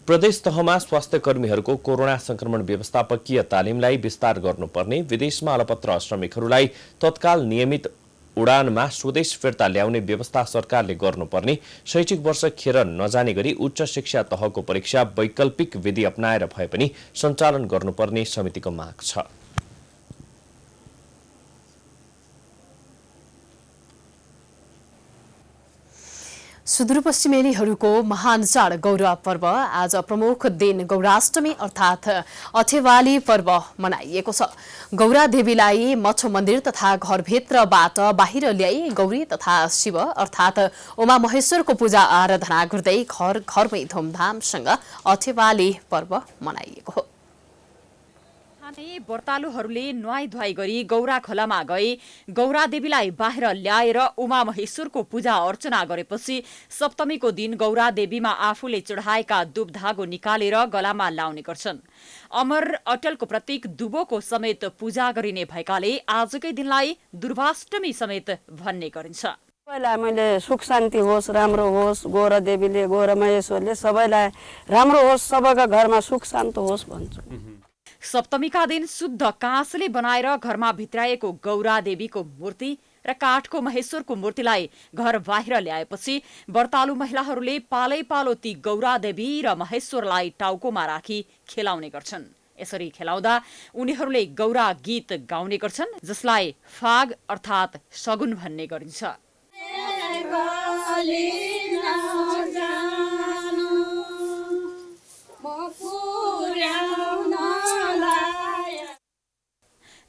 प्रदेश तहमा स्वास्थ्य कर्मीहरूको कोरोना संक्रमण व्यवस्थापकीय तालिमलाई विस्तार गर्नुपर्ने, विदेशमा अलपत्र श्रमिकहरूलाई तत्काल नियमित उडानमा स्वदेश फिर्ता ल्याउने व्यवस्था सरकारले गर्नुपर्ने, शैक्षिक वर्ष खेर नजाने गरी उच्च शिक्षा तहको परीक्षा वैकल्पिक विधि अपनाएर भए पनि सञ्चालन गर्नुपर्ने समितिको माग छ। सुदूरपश्चिमेलीहरूको महान चाड गौरा पर्व आज प्रमुख दिन गौराष्टमी अर्थात् अठेवाली पर्व मनाइएको छ। गौरा देवीलाई मठ मन्दिर तथा घरभित्रबाट बाहिर ल्याई गौरी तथा शिव अर्थात् उमा महेश्वरको पूजा आराधना गर्दै घर घरमै धुमधामसँग अठेवाली पर्व मनाइएको हो। व्रतालुहरूले नुहाई धुवाई गरी गौरा खोलामा गई गौरा देवीलाई बाहिर ल्याएर उमा महेश्वरको पूजा अर्चना गरेपछि सप्तमीको दिन गौरा देवीमा आफूले चढाएका दुब धागो निकालेर गलामा लाउने गर्छन्। अमर अटलको प्रतीक दुबोको समेत पूजा गरिने भएकाले आजकै दिनलाई दुर्वाष्टमी समेत भन्ने गरिन्छ। सबैलाई मैले सुख शान्ति होस्, राम्रो होस्, गौरा देवीले गौरा महेश्वरले सबैलाई राम्रो होस्, सबैका घरमा सुख शान्ति होस् भन्छु। सप्तमीका दिन शुद्ध काँसले बनाएर घरमा भित्राएको गौरा देवीको मूर्ति र काठको महेश्वरको मूर्तिलाई घर बाहिर ल्याएपछि व्रतालु महिलाहरूले पालै पालो ती गौरा देवी र महेश्वरलाई टाउकोमा राखी खेलाउने गर्छन्। यसरी खेलाउँदा उनीहरूले गौरा गीत गाउने गर्छन् जसलाई फाग अर्थात् सगुन भन्ने गरिन्छ।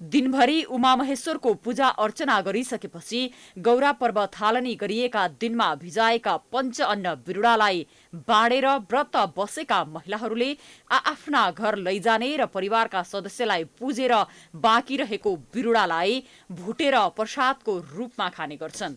दिनभरि उमामहेश्वरको पूजा अर्चना गरिसकेपछि गौरा पर्व थालनी गरिएका दिनमा भिजाएका पञ्चअन्न बिरुडालाई बाँडेर व्रत बसेका महिलाहरूले आआफ्ना घर लैजाने र परिवारका सदस्यलाई पुजेर बाँकी रहेको बिरुडालाई भुटेर प्रसादको रूपमा खाने गर्छन्।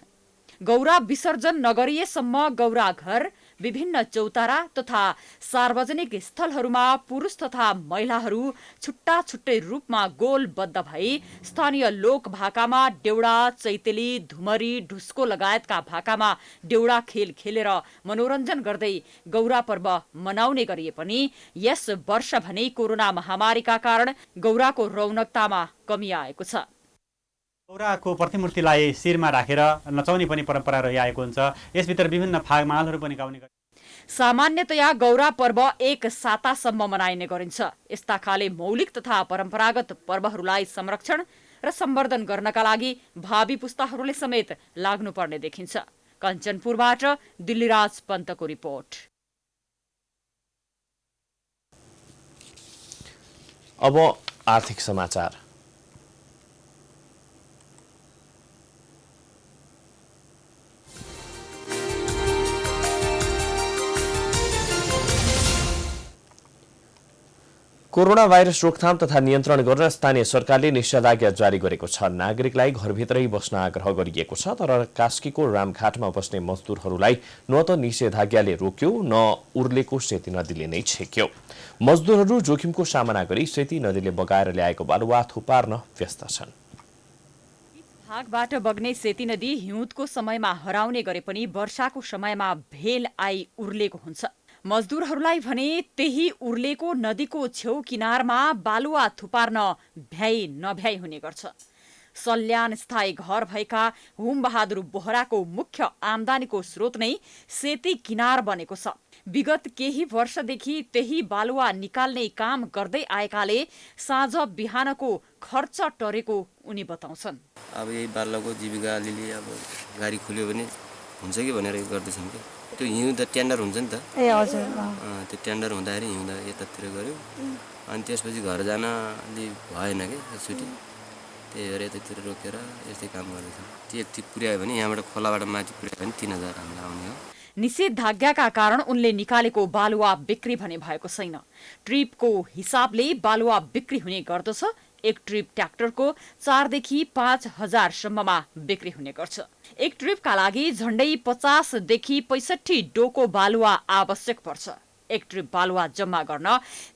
गौरा विसर्जन नगरिएसम्म गौरा घर, विभिन्न चौतारा तथा सार्वजनिक स्थलहरूमा पुरुष तथा महिलाहरू छुट्टा छुट्टै रूपमा गोलबद्ध भई स्थानीय लोक भाकामा डेउडा, चैतेली, धुमरी, ढुस्को लगायतका भाकामा डेउडा खेल खेलेर मनोरञ्जन गर्दै गौरा पर्व मनाउने गरिए पनि यस वर्ष भने कोरोना महामारीका कारण गौराको रौनकतामा कमी आएको छ। गौराको प्रतिमूर्तिलाई शिरमा राखेर नचाउने पनि परम्परा रहिआएको हुन्छ। यसभित्र विभिन्न फागमालहरू पनि गाउने गरिन्छ। सामान्यतया गौरा पर्व एक सातासम्म मनाइने गरिन्छ। यस्ता खाले मौलिक तथा परम्परागत पर्वहरूलाई संरक्षण र सम्वर्धन गर्नका लागि भावी पुस्ताहरूले समेत लाग्नुपर्ने देखिन्छ। कञ्चनपुरबाट दिल्लीराज पन्तको रिपोर्ट। अब आर्थिक समाचार। कोरोना भाइरस रोकथाम तथा नियन्त्रण गर्न स्थानीय सरकारले निषेधाज्ञा जारी गरेको छ। नागरिकलाई घरभित्रै बस्न आग्रह गरिएको छ, तर कास्कीको रामघाटमा बस्ने मजदुरहरूलाई न त निषेधाज्ञाले रोक्यो न उर्लेको सेती नदीले नै छेक्यो। मजदुरहरू जोखिमको सामना गरी सेती नदीले बगाएर ल्याएको बालुवा थुपार्न व्यस्त छन्। भागबाट बग्ने सेती नदी हिउँदको समयमा हराउने गरे पनि वर्षाको समयमा भेल आई उर्लेको हुन्छ। मजदुरहरूलाई भने त्यही उर्लेको नदीको छेउ किनारमा बालुवा थुपार्न भ्याइ नभ्याइ हुने गर्छ। सल्यान स्थायी घर भएका हुमबहादुर बोहराको मुख्य आम्दानीको स्रोत नै सेती किनार बनेको छ। विगत केही वर्षदेखि त्यही बालुवा निकाल्ने काम गर्दै आएकाले साँझ बिहानको खर्च टरेको उनी बताउँछन्। अब यही बालुवाको जीविका अलिअलि अब गाडी खुल्यो भने हुन्छ कि भनेर गर्दैछौँ कि त्यो हिउँदा टेन्डर हुन्छ नि त। ए हजुर। त्यो टेन्डर हुँदाखेरि हिउँदा यतातिर गऱ्यो अनि त्यसपछि घर जान अलि भएन कि छुट्टी, त्यही भएर यतातिर रोकेर यस्तै काम गर्दैछौँ। त्यो टिप पुर्यायो भने यहाँबाट खोलाबाट माथि पुर्यायो भने 3000 हामीलाई आउने हो। निषेधाज्ञाका कारण उनले निकालेको बालुवा बिक्री भने भएको छैन। ट्रिपको हिसाबले बालुवा बिक्री हुने गर्दछ। एक ट्रिप ट्र्याक्टरको 4 देखि 5,000 सम्ममा बिक्री हुने गर्छ। एक ट्रिपका लागि झण्डै 50 देखि 65 डोको बालुवा आवश्यक पर्छ। एक ट्रिप बालुवा जम्मा गर्न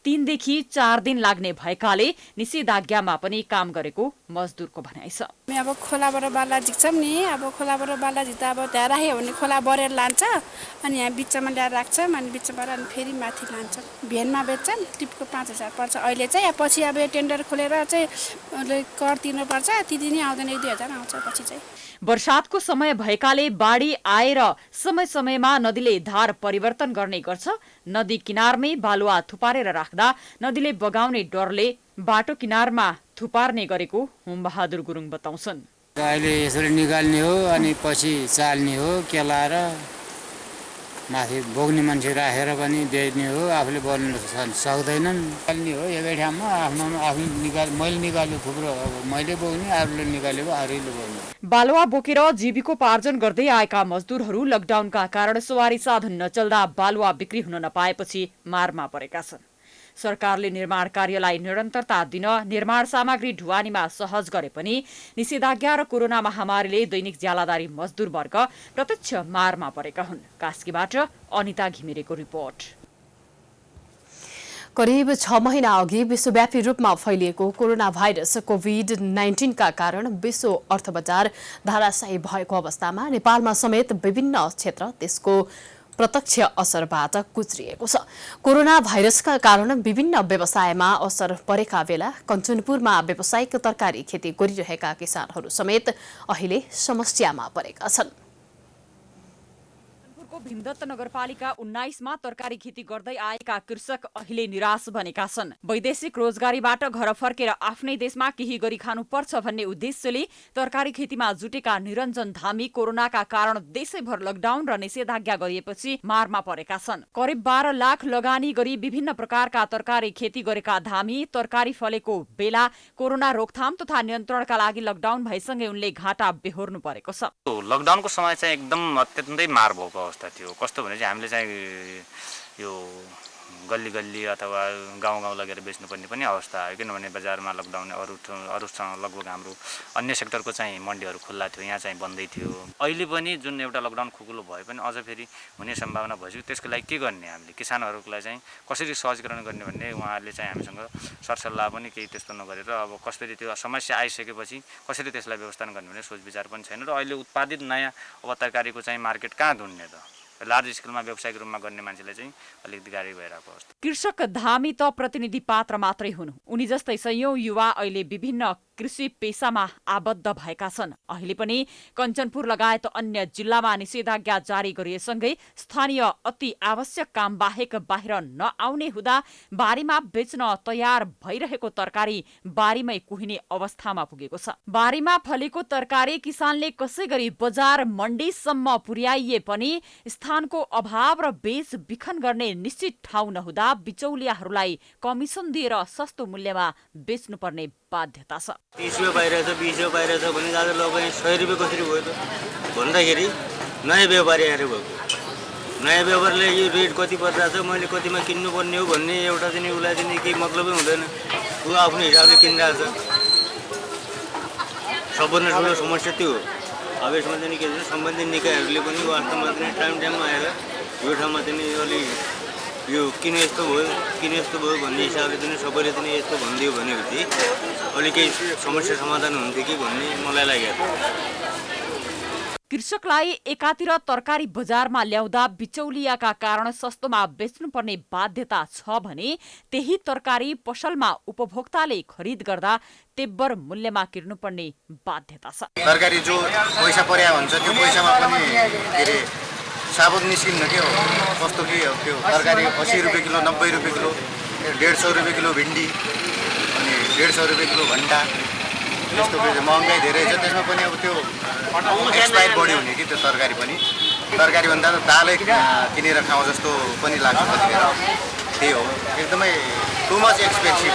3 देखि 4 दिन लाग्ने भएकाले निषेधाज्ञामा पनि काम गरेको मजदुरको भनाइ छ। अब खोलाबाट बाला झिक्छौँ नि, अब खोलाबाट बाला झिक्दा अब त्यहाँ राख्यो भने खोला बढेर लान्छ अनि यहाँ बिचमा ल्याएर राख्छौँ अनि बिचबाट अनि फेरि माथि लान्छौँ। भेनमा बेच्छौँ, टिपको 5000 पर्छ। अहिले चाहिँ पछि अब टेन्डर खोलेर चाहिँ कर तिर्नुपर्छ, त्यति नै आउँदैन, 1-2 हजार आउँछ पछि चाहिँ। वर्षातको समय भएकाले बाढी आएर समय समयमा नदीले धार परिवर्तन गर्ने गर्छ। नदी किनारमै बालुवा थुपारेर राख्दा नदीले बगाउने डरले बाटो किनारमा थुपार्ने गरेको हुमबहादुर गुरुङ बताउँछन्। अहिले यसरी निकाल्ने हो अनि पछि चाल्ने हो, केलाएर माथि बोक्ने मान्छे राखेर पनि बेच्ने हो, आफूले बोल्न सक्दैनन्। निकाल्ने हो एकै ठाउँमा आफ्नो मैले निकाल्यो थुप्रो, अब मैले बोक्ने अरूले निकालेको अरूले बोक्ने। बालुवा बोकेर जीविकोपार्जन गर्दै आएका मजदुरहरू लकडाउनका कारण सवारी साधन नचल्दा बालुवा बिक्री हुन नपाएपछि मारमा परेका छन्। सरकारले निर्माण कार्यलाई निरन्तरता दिन निर्माण सामग्री ढुवानीमा सहज गरे पनि निषेधाज्ञा र कोरोना महामारीले दैनिक ज्यालादारी मजदुर वर्ग प्रत्यक्ष मारमा परेका हुन्। कास्कीबाट अनिता घिमिरेको रिपोर्ट। करिब 6 महिना अघि विश्वव्यापी रूपमा फैलिएको कोरोना भाइरस कोभिड-19 का कारण विश्व अर्थबजार धाराशायी भएको अवस्थामा नेपालमा समेत विभिन्न क्षेत्र त्यसको प्रत्यक्ष असरबाट गुज्रिएको छ। कोरोना भाइरसका कारण विभिन्न व्यवसायमा असर परेका बेला कञ्चनपुरमा व्यावसायिक तरकारी खेती गरिरहेका किसानहरू समेत अहिले समस्यामा परेका छन्। जिल्लाको भीमदत्त नगरपालिका 19मा तरकारी खेती गर्दै आएका कृषक अहिले निराश बनेका छन्। वैदेशिक रोजगारीबाट घर फर्केर आफ्नै देशमा केही गरी खानुपर्छ भन्ने उद्देश्यले तरकारी खेतीमा जुटेका निरञ्जन धामी कोरोनाका कारण देशैभर लकडाउन र निषेधाज्ञा गरिएपछि मारमा परेका छन्। करिब 12 लाख लगानी गरी विभिन्न प्रकारका तरकारी खेती गरेका धामी तरकारी फलेको बेला कोरोना रोकथाम तथा नियन्त्रणका लागि लकडाउन भएसँगै उनले घाटा बेहोर्नु परेको छ। लकडाउनको समय चाहिँ एकदम अत्यन्तै मार भएको अवस्था थियो। कस्तो भने चाहिँ हामीले चाहिँ यो गल्ली गल्ली अथवा गाउँ गाउँ लगेर बेच्नुपर्ने पनि अवस्था आयो, किनभने बजारमा लकडाउन अरूसँग लगभग हाम्रो अन्य सेक्टरको चाहिँ मन्डीहरू खुल्ला थियो, यहाँ चाहिँ बन्दै थियो। अहिले पनि जुन एउटा लकडाउन खुकुलो भए पनि अझ फेरि हुने सम्भावना भइसक्यो। त्यसको लागि के गर्ने, हामीले किसानहरूलाई चाहिँ कसरी सहजीकरण गर्ने भन्ने उहाँहरूले चाहिँ हामीसँग सरसल्लाह पनि केही त्यस्तो नगरेर अब कसरी त्यो समस्या आइसकेपछि कसरी त्यसलाई व्यवस्थापन गर्ने भन्ने सोच विचार पनि छैन। र अहिले उत्पादित नयाँ अब तरकारीको चाहिँ मार्केट कहाँ ढुन्ने त, लार्ज स्केलमा व्यावसायिक रूपमा गर्ने मान्छेलाई चाहिँ अलिकति गाह्रो भइरहेको अवस्था। कृषक धामी त प्रतिनिधि पात्र मात्रै हुन्। उनी जस्तै सयौं युवा अहिले विभिन्न कृषि पेसामा आबद्ध भएका छन्। अहिले पनि कञ्चनपुर लगायत अन्य जिल्लामा निषेधाज्ञा जारी गरिएसँगै स्थानीय अति आवश्यक काम बाहेक बाहिर नआउने हुँदा बारीमा बेच्न तयार भइरहेको तरकारी बारीमै कुहिने अवस्थामा पुगेको छ। बारीमा फलेको तरकारी किसानले कसै गरी बजार मण्डीसम्म पुर्याइए पनि स्थानको अभाव र बेच बिखन गर्ने निश्चित ठाउँ नहुँदा बिचौलियाहरूलाई कमिसन दिएर सस्तो मूल्यमा बेच्नुपर्ने बाध्यता छ। 30 रुपियाँ पाइरहेछ, 20 रुपियाँ पाइरहेछ भने आज लोक 100 रुपियाँ कसरी भयो त भन्दाखेरि नयाँ व्यापारी आएर भएको। नयाँ व्यापारीले यो रेट कति परिरहेछ, मैले कतिमा किन्नुपर्ने हो भन्ने एउटा चाहिँ उसलाई चाहिँ केही मतलबै हुँदैन। ऊ आफ्नो हिसाबले किनिरहेछ। सबभन्दा ठुलो समस्या त्यो हो। अब यसमा चाहिँ के भन्छ, सम्बन्धित निकायहरूले पनि वास्तवमा चाहिँ टाइममा आएर यो ठाउँमा चाहिँ अलि यो किन यस्तो भयो भन्ने हिसाबले चाहिँ सबैले चाहिँ यस्तो भनिदियो भनेपछि अलि केही समस्या समाधान हुन्थ्यो कि भन्ने मलाई लागेको। कृषकलाई एकातिर तरकारी बजारमा ल्याउँदा बिचौलियाका कारण सस्तोमा बेच्नुपर्ने बाध्यता छ भने त्यही तरकारी पसलमा उपभोक्ताले खरिद गर्दा तेब्बर मूल्यमा किन्नुपर्ने बाध्यता छ। तरकारी जो पैसा पर्या हुन्छ त्यो पैसामा पनि के अरे साबुत निस्किन्न के हो, कस्तो के हो त्यो तरकारी 80 रुपियाँ किलो, 90 रुपियाँ किलो, 150 रुपियाँ किलो भिन्डी अनि 150 रुपियाँ किलो भन्टा, त्यस्तो महँगाई धेरै छ। त्यसमा पनि अब त्यो एक्सपायर बढी हुने कि त्यो तरकारी पनि, तरकारी भन्दा त दालै किनेर खाउँ जस्तो पनि लाग्छ कतिखेर। त्यही हो, एकदमै टु मच एक्सपेन्सिभ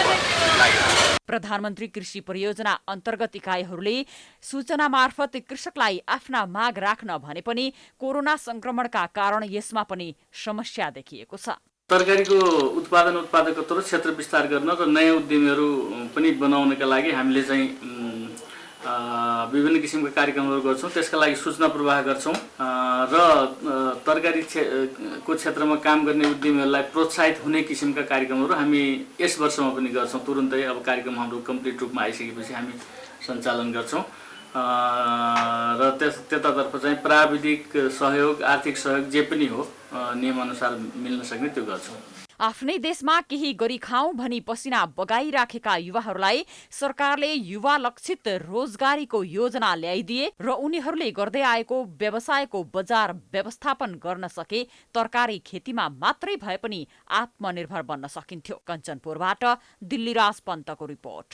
लाग्यो। प्रधानमन्त्री कृषि परियोजना अन्तर्गत इकाइहरूले सूचना मार्फत कृषकलाई आफ्ना माग राख्न भने पनि कोरोना संक्रमणका कारण यसमा पनि समस्या देखिएको छ। तरकारीको उत्पादकत्व र क्षेत्र विस्तार गर्न र नयाँ उद्यमीहरू पनि बनाउनका लागि हामीले चाहिँ विभिन्न किसिमका कार्यक्रमहरू गर्छौँ। त्यसका लागि सूचना प्रवाह गर्छौँ र तरकारीको क्षेत्रमा काम गर्ने उद्यमीहरूलाई प्रोत्साहित हुने किसिमका कार्यक्रमहरू हामी यस वर्षमा पनि गर्छौँ। तुरुन्तै अब कार्यक्रम हाम्रो कम्प्लिट रूपमा आइसकेपछि हामी सञ्चालन गर्छौँ र त्यतातर्फ चाहिँ प्राविधिक सहयोग, आर्थिक सहयोग जे पनि हो नियमअनुसार मिल्न सक्ने त्यो गर्छौँ। आफ्नै देशमा केही गरी खाउँ भनी पसिना बगाइराखेका युवाहरूलाई सरकारले युवा लक्षित रोजगारीको योजना ल्याइदिए र उनीहरूले गर्दै आएको व्यवसायको बजार व्यवस्थापन गर्न सके तरकारी खेतीमा मात्रै भए पनि आत्मनिर्भर बन्न सकिन्थ्यो। कञ्चनपुरबाट दिल्लीराज पन्तको रिपोर्ट।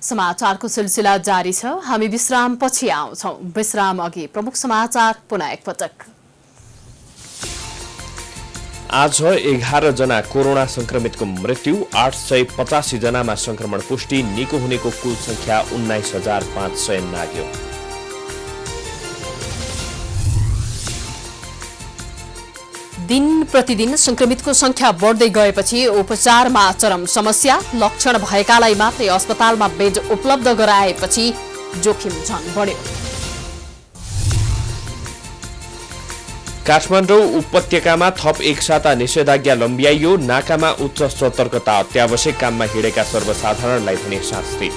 समाचारको सिलसिला जारी छ। हामी विश्राम पछि आउँछौं। विश्राम अघि प्रमुख समाचार पुनः एकपटक। आज 11 जना कोरोना संक्रमितको मृत्यु, 885 जनामा संक्रमण पुष्टि, निको हुनेको कुल संख्या 19,500 नाग्यो। दिन प्रतिदिन संक्रमितको संख्या बढ्दै गएपछि उपचारमा चरम समस्या, लक्षण भएकालाई मात्रै अस्पतालमा बेड उपलब्ध गराएपछि जोखिम झन बढ्यो। काठमाडौँ उपत्यकामा थप एक साता निषेधाज्ञा लम्ब्याइयो, नाकामा उच्च सतर्कता, अत्यावश्यक काममा हिँडेका सर्वसाधारणलाई भने शास्ति।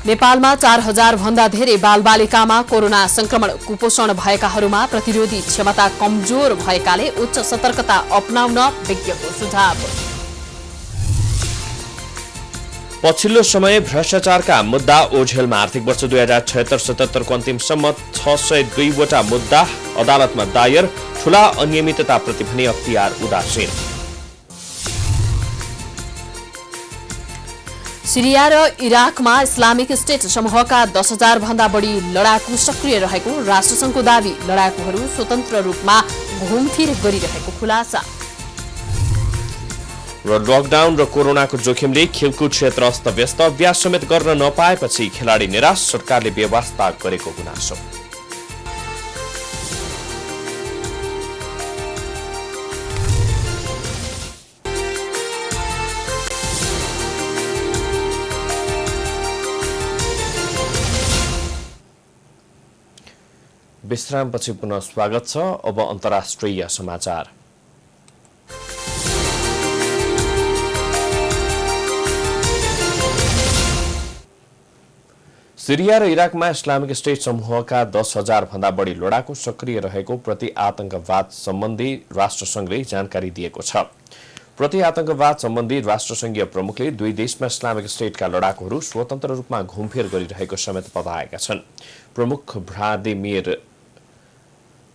नेपालमा 4,000 भन्दा धेरै बालबालिकामा कोरोना संक्रमण, कुपोषण भएकाहरूमा प्रतिरोधी क्षमता कमजोर भएकाले उच्च सतर्कता अपनाउन विज्ञको सुझाव। पछिल्लो समय भ्रष्टाचारका मुद्दा ओझेलमा आर्थिक वर्ष 2076-77 को अन्तिमसम्म 602 वटा मुद्दा अदालतमा दायर, ठूला अनियमितताप्रति भने अख्तियार उदासीन। सिरिया र इराकमा इस्लामिक स्टेट समूहका 10,000 भन्दा बढी लडाकु सक्रिय रहेको राष्ट्रसङ्घको दावी, लडाकुहरू स्वतन्त्र रूपमा घुमफिर गरिरहेको खुलासा। र लकडाउन र कोरोनाको जोखिमले खेलकुद क्षेत्र अस्तव्यस्त, अभ्यास समेत गर्न नपाएपछि खेलाडी निराश, सरकारले व्यवस्था गरेको गुनासो। विश्रामपछि पुनः स्वागत छ। अब अन्तर्राष्ट्रिय समाचार। सिरिया र इराकमा इस्लामिक स्टेट समूहका 10,000 भन्दा बढी लडाकु सक्रिय रहेको प्रति आतंकवाद सम्बन्धी राष्ट्रसङ्घले जानकारी दिएको छ। प्रति आतंकवाद सम्बन्धी राष्ट्रसङ्घीय प्रमुखले दुई देशमा इस्लामिक स्टेटका लडाकुहरू स्वतन्त्र रूपमा घुमफिर गरिरहेको समेत बताएका छन्। प्रमुख भ्लादिमिर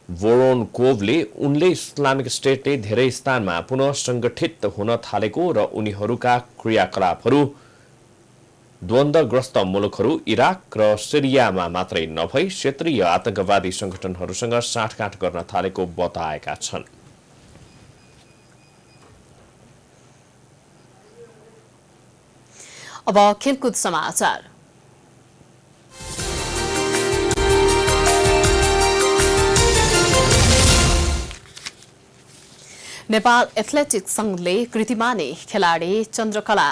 भोरोनकोभले उनले इस्लामिक स्टेटले धेरै स्थानमा पुनः संगठित हुन थालेको र उनीहरूका क्रियाकलापहरू द्वन्द्वग्रस्त मुलुकहरू इराक र सिरियामा मात्रै नभई क्षेत्रीय आतंकवादी संगठनहरूसँग साँठगाँठ गर्न थालेको बताएका छन्। अब खेलकुद समाचार। नेपाल एथलेटिक्स संघले कृतिमानी खेलाडी चन्द्रकला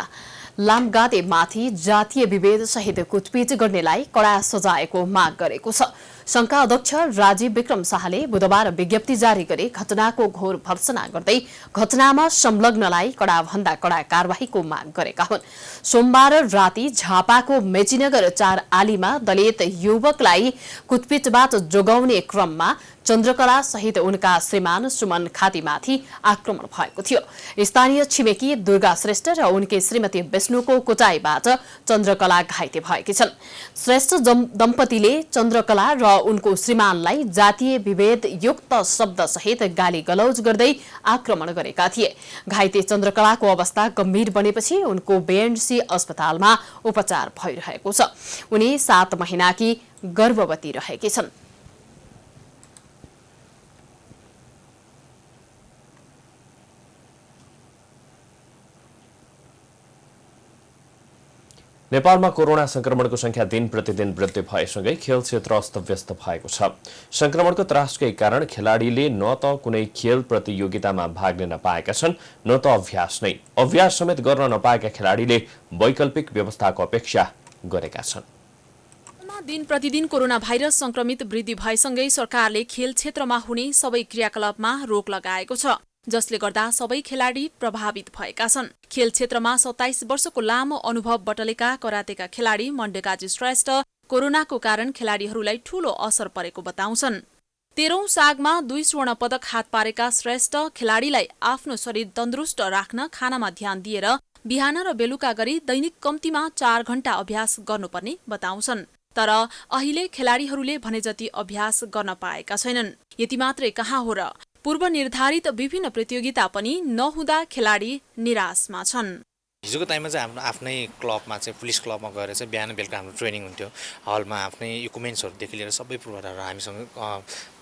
लामगादे माथि जातीय विभेद सहित कुटपिट गर्नेलाई कड़ा सजायको माग गरेको छ। संघका अध्यक्ष राजीव विक्रम शाहले बुधबार विज्ञप्ति जारी गरी घटनाको घोर भर्त्सना गर्दै घटनामा संलग्नलाई कड़ा भन्दा कड़ा कार्यवाहीको माग गरेका हुन्। सोमबार राति झापाको मेचीनगर 4 आलीमा दलित युवकलाई कुटपिटबाट जोगाउने क्रममा चन्द्रकला सहित उनका श्रीमान सुमन खातीमाथि आक्रमण भएको थियो। स्थानीय छिमेकी दुर्गा श्रेष्ठ र उनकी श्रीमती विष्णुको कुटाईबाट चन्द्रकला घाइते भएकी छन्। श्रेष्ठ दम्पतिले चन्द्रकला र उनको श्रीमानलाई जातीय विभेद युक्त शब्द सहित गाली गलौज गर्दै आक्रमण गरेका थिए। घाइते चन्द्रकलाको अवस्था गम्भीर बनेपछि उनको बीएनसी अस्पतालमा उपचार भइरहेको छ। उनी 7 महिनाकी गर्भवती रहेकी छन्। नेपालमा कोरोना संक्रमणको संख्या दिन प्रतिदिन वृद्धि भएसँगै खेल क्षेत्र अस्तव्यस्त भएको छ। संक्रमणको त्रासकै कारण खेलाडीले न त कुनै खेल प्रतियोगितामा भाग लिन पाएका छन् न त अभ्यास नै। अभ्यास समेत गर्न नपाएका खेलाडीले वैकल्पिक व्यवस्थाको अपेक्षा गरेका छन्। दिन प्रतिदिन कोरोना भाइरस संक्रमित वृद्धि भएसँगै सरकारले खेल क्षेत्रमा हुने सबै क्रियाकलापमा रोक लगाएको छ, जसले गर्दा सबै खेलाडी प्रभावित भएका छन्। खेल क्षेत्रमा 27 वर्षको लामो अनुभव बटलेका करातेका खेलाडी मण्डेकाजी श्रेष्ठ कोरोनाको कारण खेलाडीहरूलाई ठूलो असर परेको बताउँछन्। 13औं सागमा 2 स्वर्ण पदक हात पारेका श्रेष्ठ खेलाडीलाई आफ्नो शरीर तन्दुरुस्त राख्न खानामा ध्यान दिएर बिहान र बेलुका गरी दैनिक कम्तीमा 4 घण्टा अभ्यास गर्नुपर्ने बताउँछन्। तर अहिले खेलाडीहरूले भने जति अभ्यास गर्न पाएका छैनन्। यति मात्रै कहाँ हो र, पूर्व निर्धारित विभिन्न प्रतियोगिता पनि नहुँदा खेलाडी निराशमा छन्। हिजोको टाइममा चाहिँ हाम्रो आफ्नै क्लबमा चाहिँ पुलिस क्लबमा गएर चाहिँ बिहान बेलुका हाम्रो ट्रेनिङ हुन्थ्यो। हलमा आफ्नै इक्विपमेन्ट्सहरूदेखि लिएर सबै पूर्वाधारहरू हामीसँग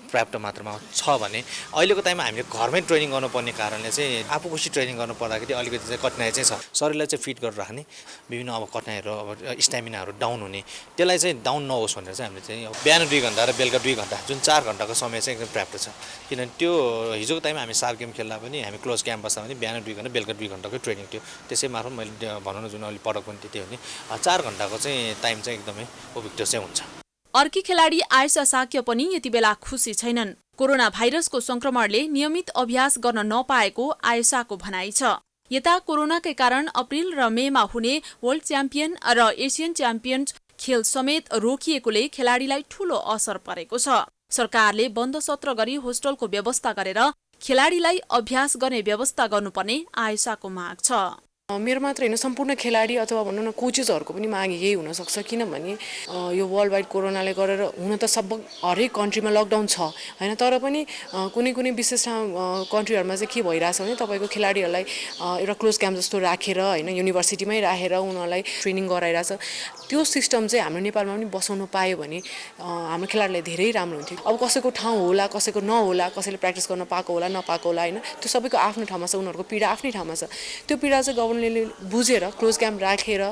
पर्याप्त मात्रामा छ भने अहिलेको टाइममा हामीले घरमै ट्रेनिङ गर्नुपर्ने कारणले चाहिँ आफू खुसी ट्रेनिङ गर्नु पर्दाखेरि अलिकति चाहिँ कठिनाइ चाहिँ छ। शरीरलाई चाहिँ फिट गरेर राख्ने विभिन्न अब कठिनाइहरू अब स्ट्यामिनाहरू डाउन हुने त्यसलाई चाहिँ डाउन नहोस् भनेर चाहिँ हामीले चाहिँ बिहान 2 घण्टा र बेलुका 2 घण्टा जुन 4 घण्टाको समय चाहिँ एकदम पर्याप्त छ। किनभने त्यो हिजोको टाइममा हामी सार गेम खेल्दा पनि हामी क्लोज क्याम्पसमा पनि बिहान 2 घण्टा बेलुका 2 घण्टाकै ट्रेनिङ थियो। त्यसै मार्फत मैले भनौँ न जुन अहिले पटक पनि त्यही हो नि 4 घण्टाको चाहिँ टाइम चाहिँ एकदमै उपयुक्त चाहिँ हुन्छ। अर्की खेलाडी आयशा साक्य पनि यति बेला खुसी छैनन्। कोरोना भाइरसको संक्रमणले नियमित अभ्यास गर्न नपाएको आयशाको भनाइ छ। यता कोरोनाकै कारण अप्रिल र मेमा हुने वर्ल्ड च्याम्पियन र एसियन च्याम्पियन खेल समेत रोकिएकोले खेलाडीलाई ठूलो असर परेको छ। सरकारले बन्द सत्र गरी होस्टलको व्यवस्था गरेर खेलाडीलाई अभ्यास गर्ने व्यवस्था गर्नुपर्ने आयशाको माग छ। मेरो मात्र होइन सम्पूर्ण खेलाडी अथवा भनौँ न कोचेसहरूको पनि माग यही हुनसक्छ किनभने यो वर्ल्ड वाइड कोरोनाले गरेर हुन त हरेक कन्ट्रीमा लकडाउन छ होइन तर पनि कुनै कुनै विशेष कन्ट्रीहरूमा चाहिँ के भइरहेछ भने तपाईँको खेलाडीहरूलाई एउटा क्लोज क्याम्प जस्तो राखेर होइन युनिभर्सिटीमै राखेर उनीहरूलाई ट्रेनिङ गराइरहेछ त्यो सिस्टम चाहिँ हाम्रो नेपालमा पनि बसाउन पायो भने हाम्रो खेलाडीलाई धेरै राम्रो हुन्थ्यो अब कसैको ठाउँ होला कसैको नहोला कसैले प्र्याक्टिस गर्न पाएको होला नपाएको होला होइन त्यो सबैको आफ्नो ठाउँमा छ उनीहरूको पीडा आफ्नै ठाउँमा छ त्यो पीडा चाहिँ गभर्नमेन्टले बुझेर क्लोज क्याम्प राखेर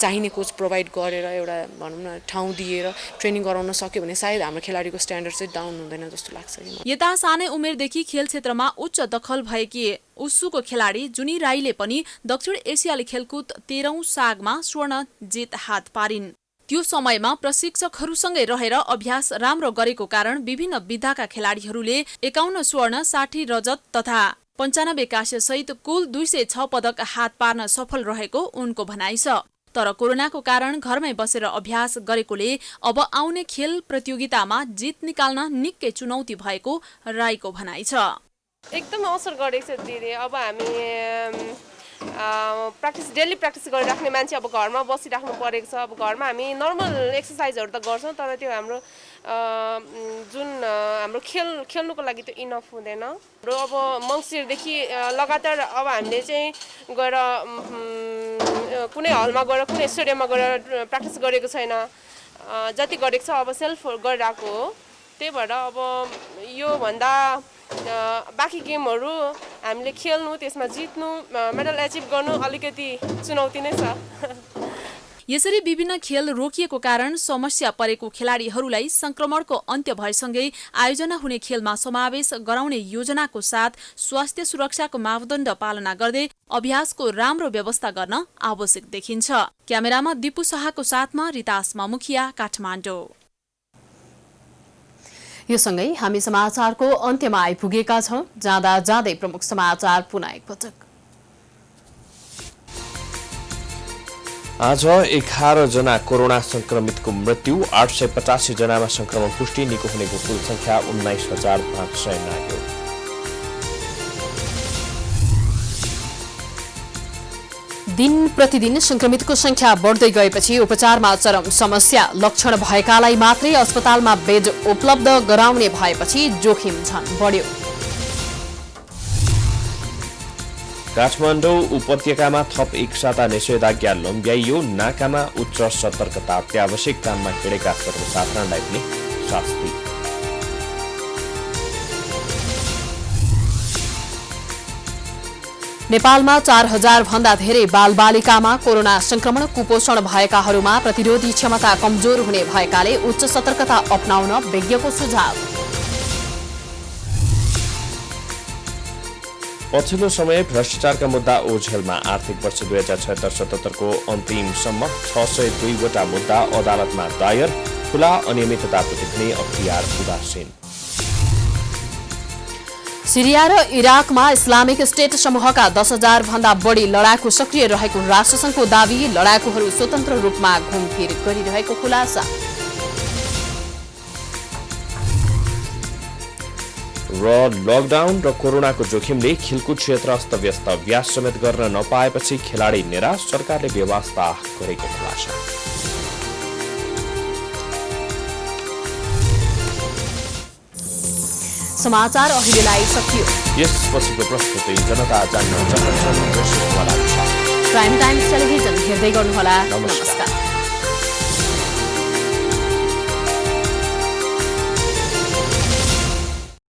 चाहिने कोच प्रोभाइड गरेर एउटा भनौँ न ठाउँ दिएर ट्रेनिङ गराउन सक्यो भने सायद हाम्रो खेलाडीको स्ट्यान्डर्ड चाहिँ डाउन हुँदैन जस्तो लाग्छ। यता सानै उमेरदेखि खेल क्षेत्रमा उच्च दखल भएकी उसुको खेलाडी जुनी राईले पनि दक्षिण एसियाली खेलकुद 13औं सागमा स्वर्ण जित हात पारिन्। त्यो समयमा प्रशिक्षकहरूसँगै रहेर अभ्यास राम्रो गरेको कारण विभिन्न विधाका खेलाडीहरूले 51 स्वर्ण 60 रजत तथा 95 काँस्य सहित कुल 206 पदक हात पार्न सफल रहेको उनको भनाइ छ। तर कोरोनाको कारण घरमै बसेर अभ्यास गरेकोले अब आउने खेल प्रतियोगितामा जित निकाल्न निकै चुनौती भएको राईको भनाइ छ। एकदम असर गरेको छ दिदी। अब हामी डेली प्र्याक्टिस गरिराख्ने मान्छे अब घरमा बसिराख्नु परेको छ। अब घरमा हामी नर्मल एक्सर्साइजहरू त गर्छौँ तर त्यो हाम्रो जुन हाम्रो खेल्नुको लागि त्यो इनफ हुँदैन। हाम्रो अब मङ्सिरदेखि लगातार अब हामीले चाहिँ गएर कुनै हलमा गएर कुनै स्टेडियममा गएर प्र्याक्टिस गरेको छैन। जति गरेको छ अब सेल्फ गरिरहेको हो। त्यही भएर अब योभन्दा बाँकी गेमहरू हामीले खेल्नु त्यसमा जित्नु मेडल एचिभ गर्नु अलिकति चुनौती नै छ। यसरी विभिन्न खेल रोकिएको कारण समस्या परेको खेलाडीहरूलाई संक्रमणको अन्त्य भएसँगै आयोजना हुने खेलमा समावेश गराउने योजनाको साथ स्वास्थ्य सुरक्षाको मापदण्ड पालना गर्दै अभ्यासको राम्रो व्यवस्था गर्न आवश्यक देखिन्छ। क्यामेरामा दिपु शाहको साथमा रितासमा मुखिया, काठमाडौँ। यो सँगै हामी समाचारको अन्त्यमा आइपुगेका छौं। जाँदा जाँदै प्रमुख समाचार पुनः एकपटक। आज 11 जना कोरोना संक्रमितको मृत्यु, 885 जनामा संक्रमण पुष्टि, निको हुनेको कुल संख्या 19,500 नाग्यो। दिन प्रतिदिन संक्रमितको संख्या बढ्दै गएपछि उपचारमा चरम समस्या। लक्षण भएकालाई मात्रै अस्पतालमा बेड उपलब्ध गराउने भएपछि जोखिम झन बढ्यो। काठमाडौँ उपत्यकामा थप एक साता निषेधाज्ञा लम्ब्याइयो। नाकामा उच्च सतर्कता, अत्यावश्यक काममा हिँडेका सर्वसाधारणलाई पनि शास्ति। नेपालमा 4000 भन्दा धेरै बालबालिकामा कोरोना संक्रमण, कुपोषण भएकाहरूमा प्रतिरोधी क्षमता कमजोर हुने भएकाले उच्च सतर्कता अपनाउन विज्ञको सुझाव। पछिल्लो समय भ्रष्टाचारका मुद्दा ओझेलमा। आर्थिक वर्ष 2076-77 को अन्तिमसम्म 602 वटा मुद्दा अदालतमा दायर। खुला अनियमितताप्रति पनि अख्तियार उदासीन। सिरिया र इराकमा इस्लामिक स्टेट समूहका 10,000 भन्दा बढी लडाकु सक्रिय रहेको राष्ट्रसङ्घको दावी। लडाकुहरू स्वतन्त्र रूपमा घुमफिर गरिरहेको खुलासा। र लकडाउन र कोरोनाको जोखिमले खेलकुद क्षेत्र अस्तव्यस्त। अभ्यास समेत गर्न नपाएपछि खेलाडी निराश, सरकारले व्यवस्था गरेको खुलासा। समाचार अहिलेलाई सकियो। यसपछिको प्रस्तुति जनता जान्न चाहन्छन्। प्राइम टाइम्स टेलिभिजन हेर्दै गर्नुहोला। नमस्कार।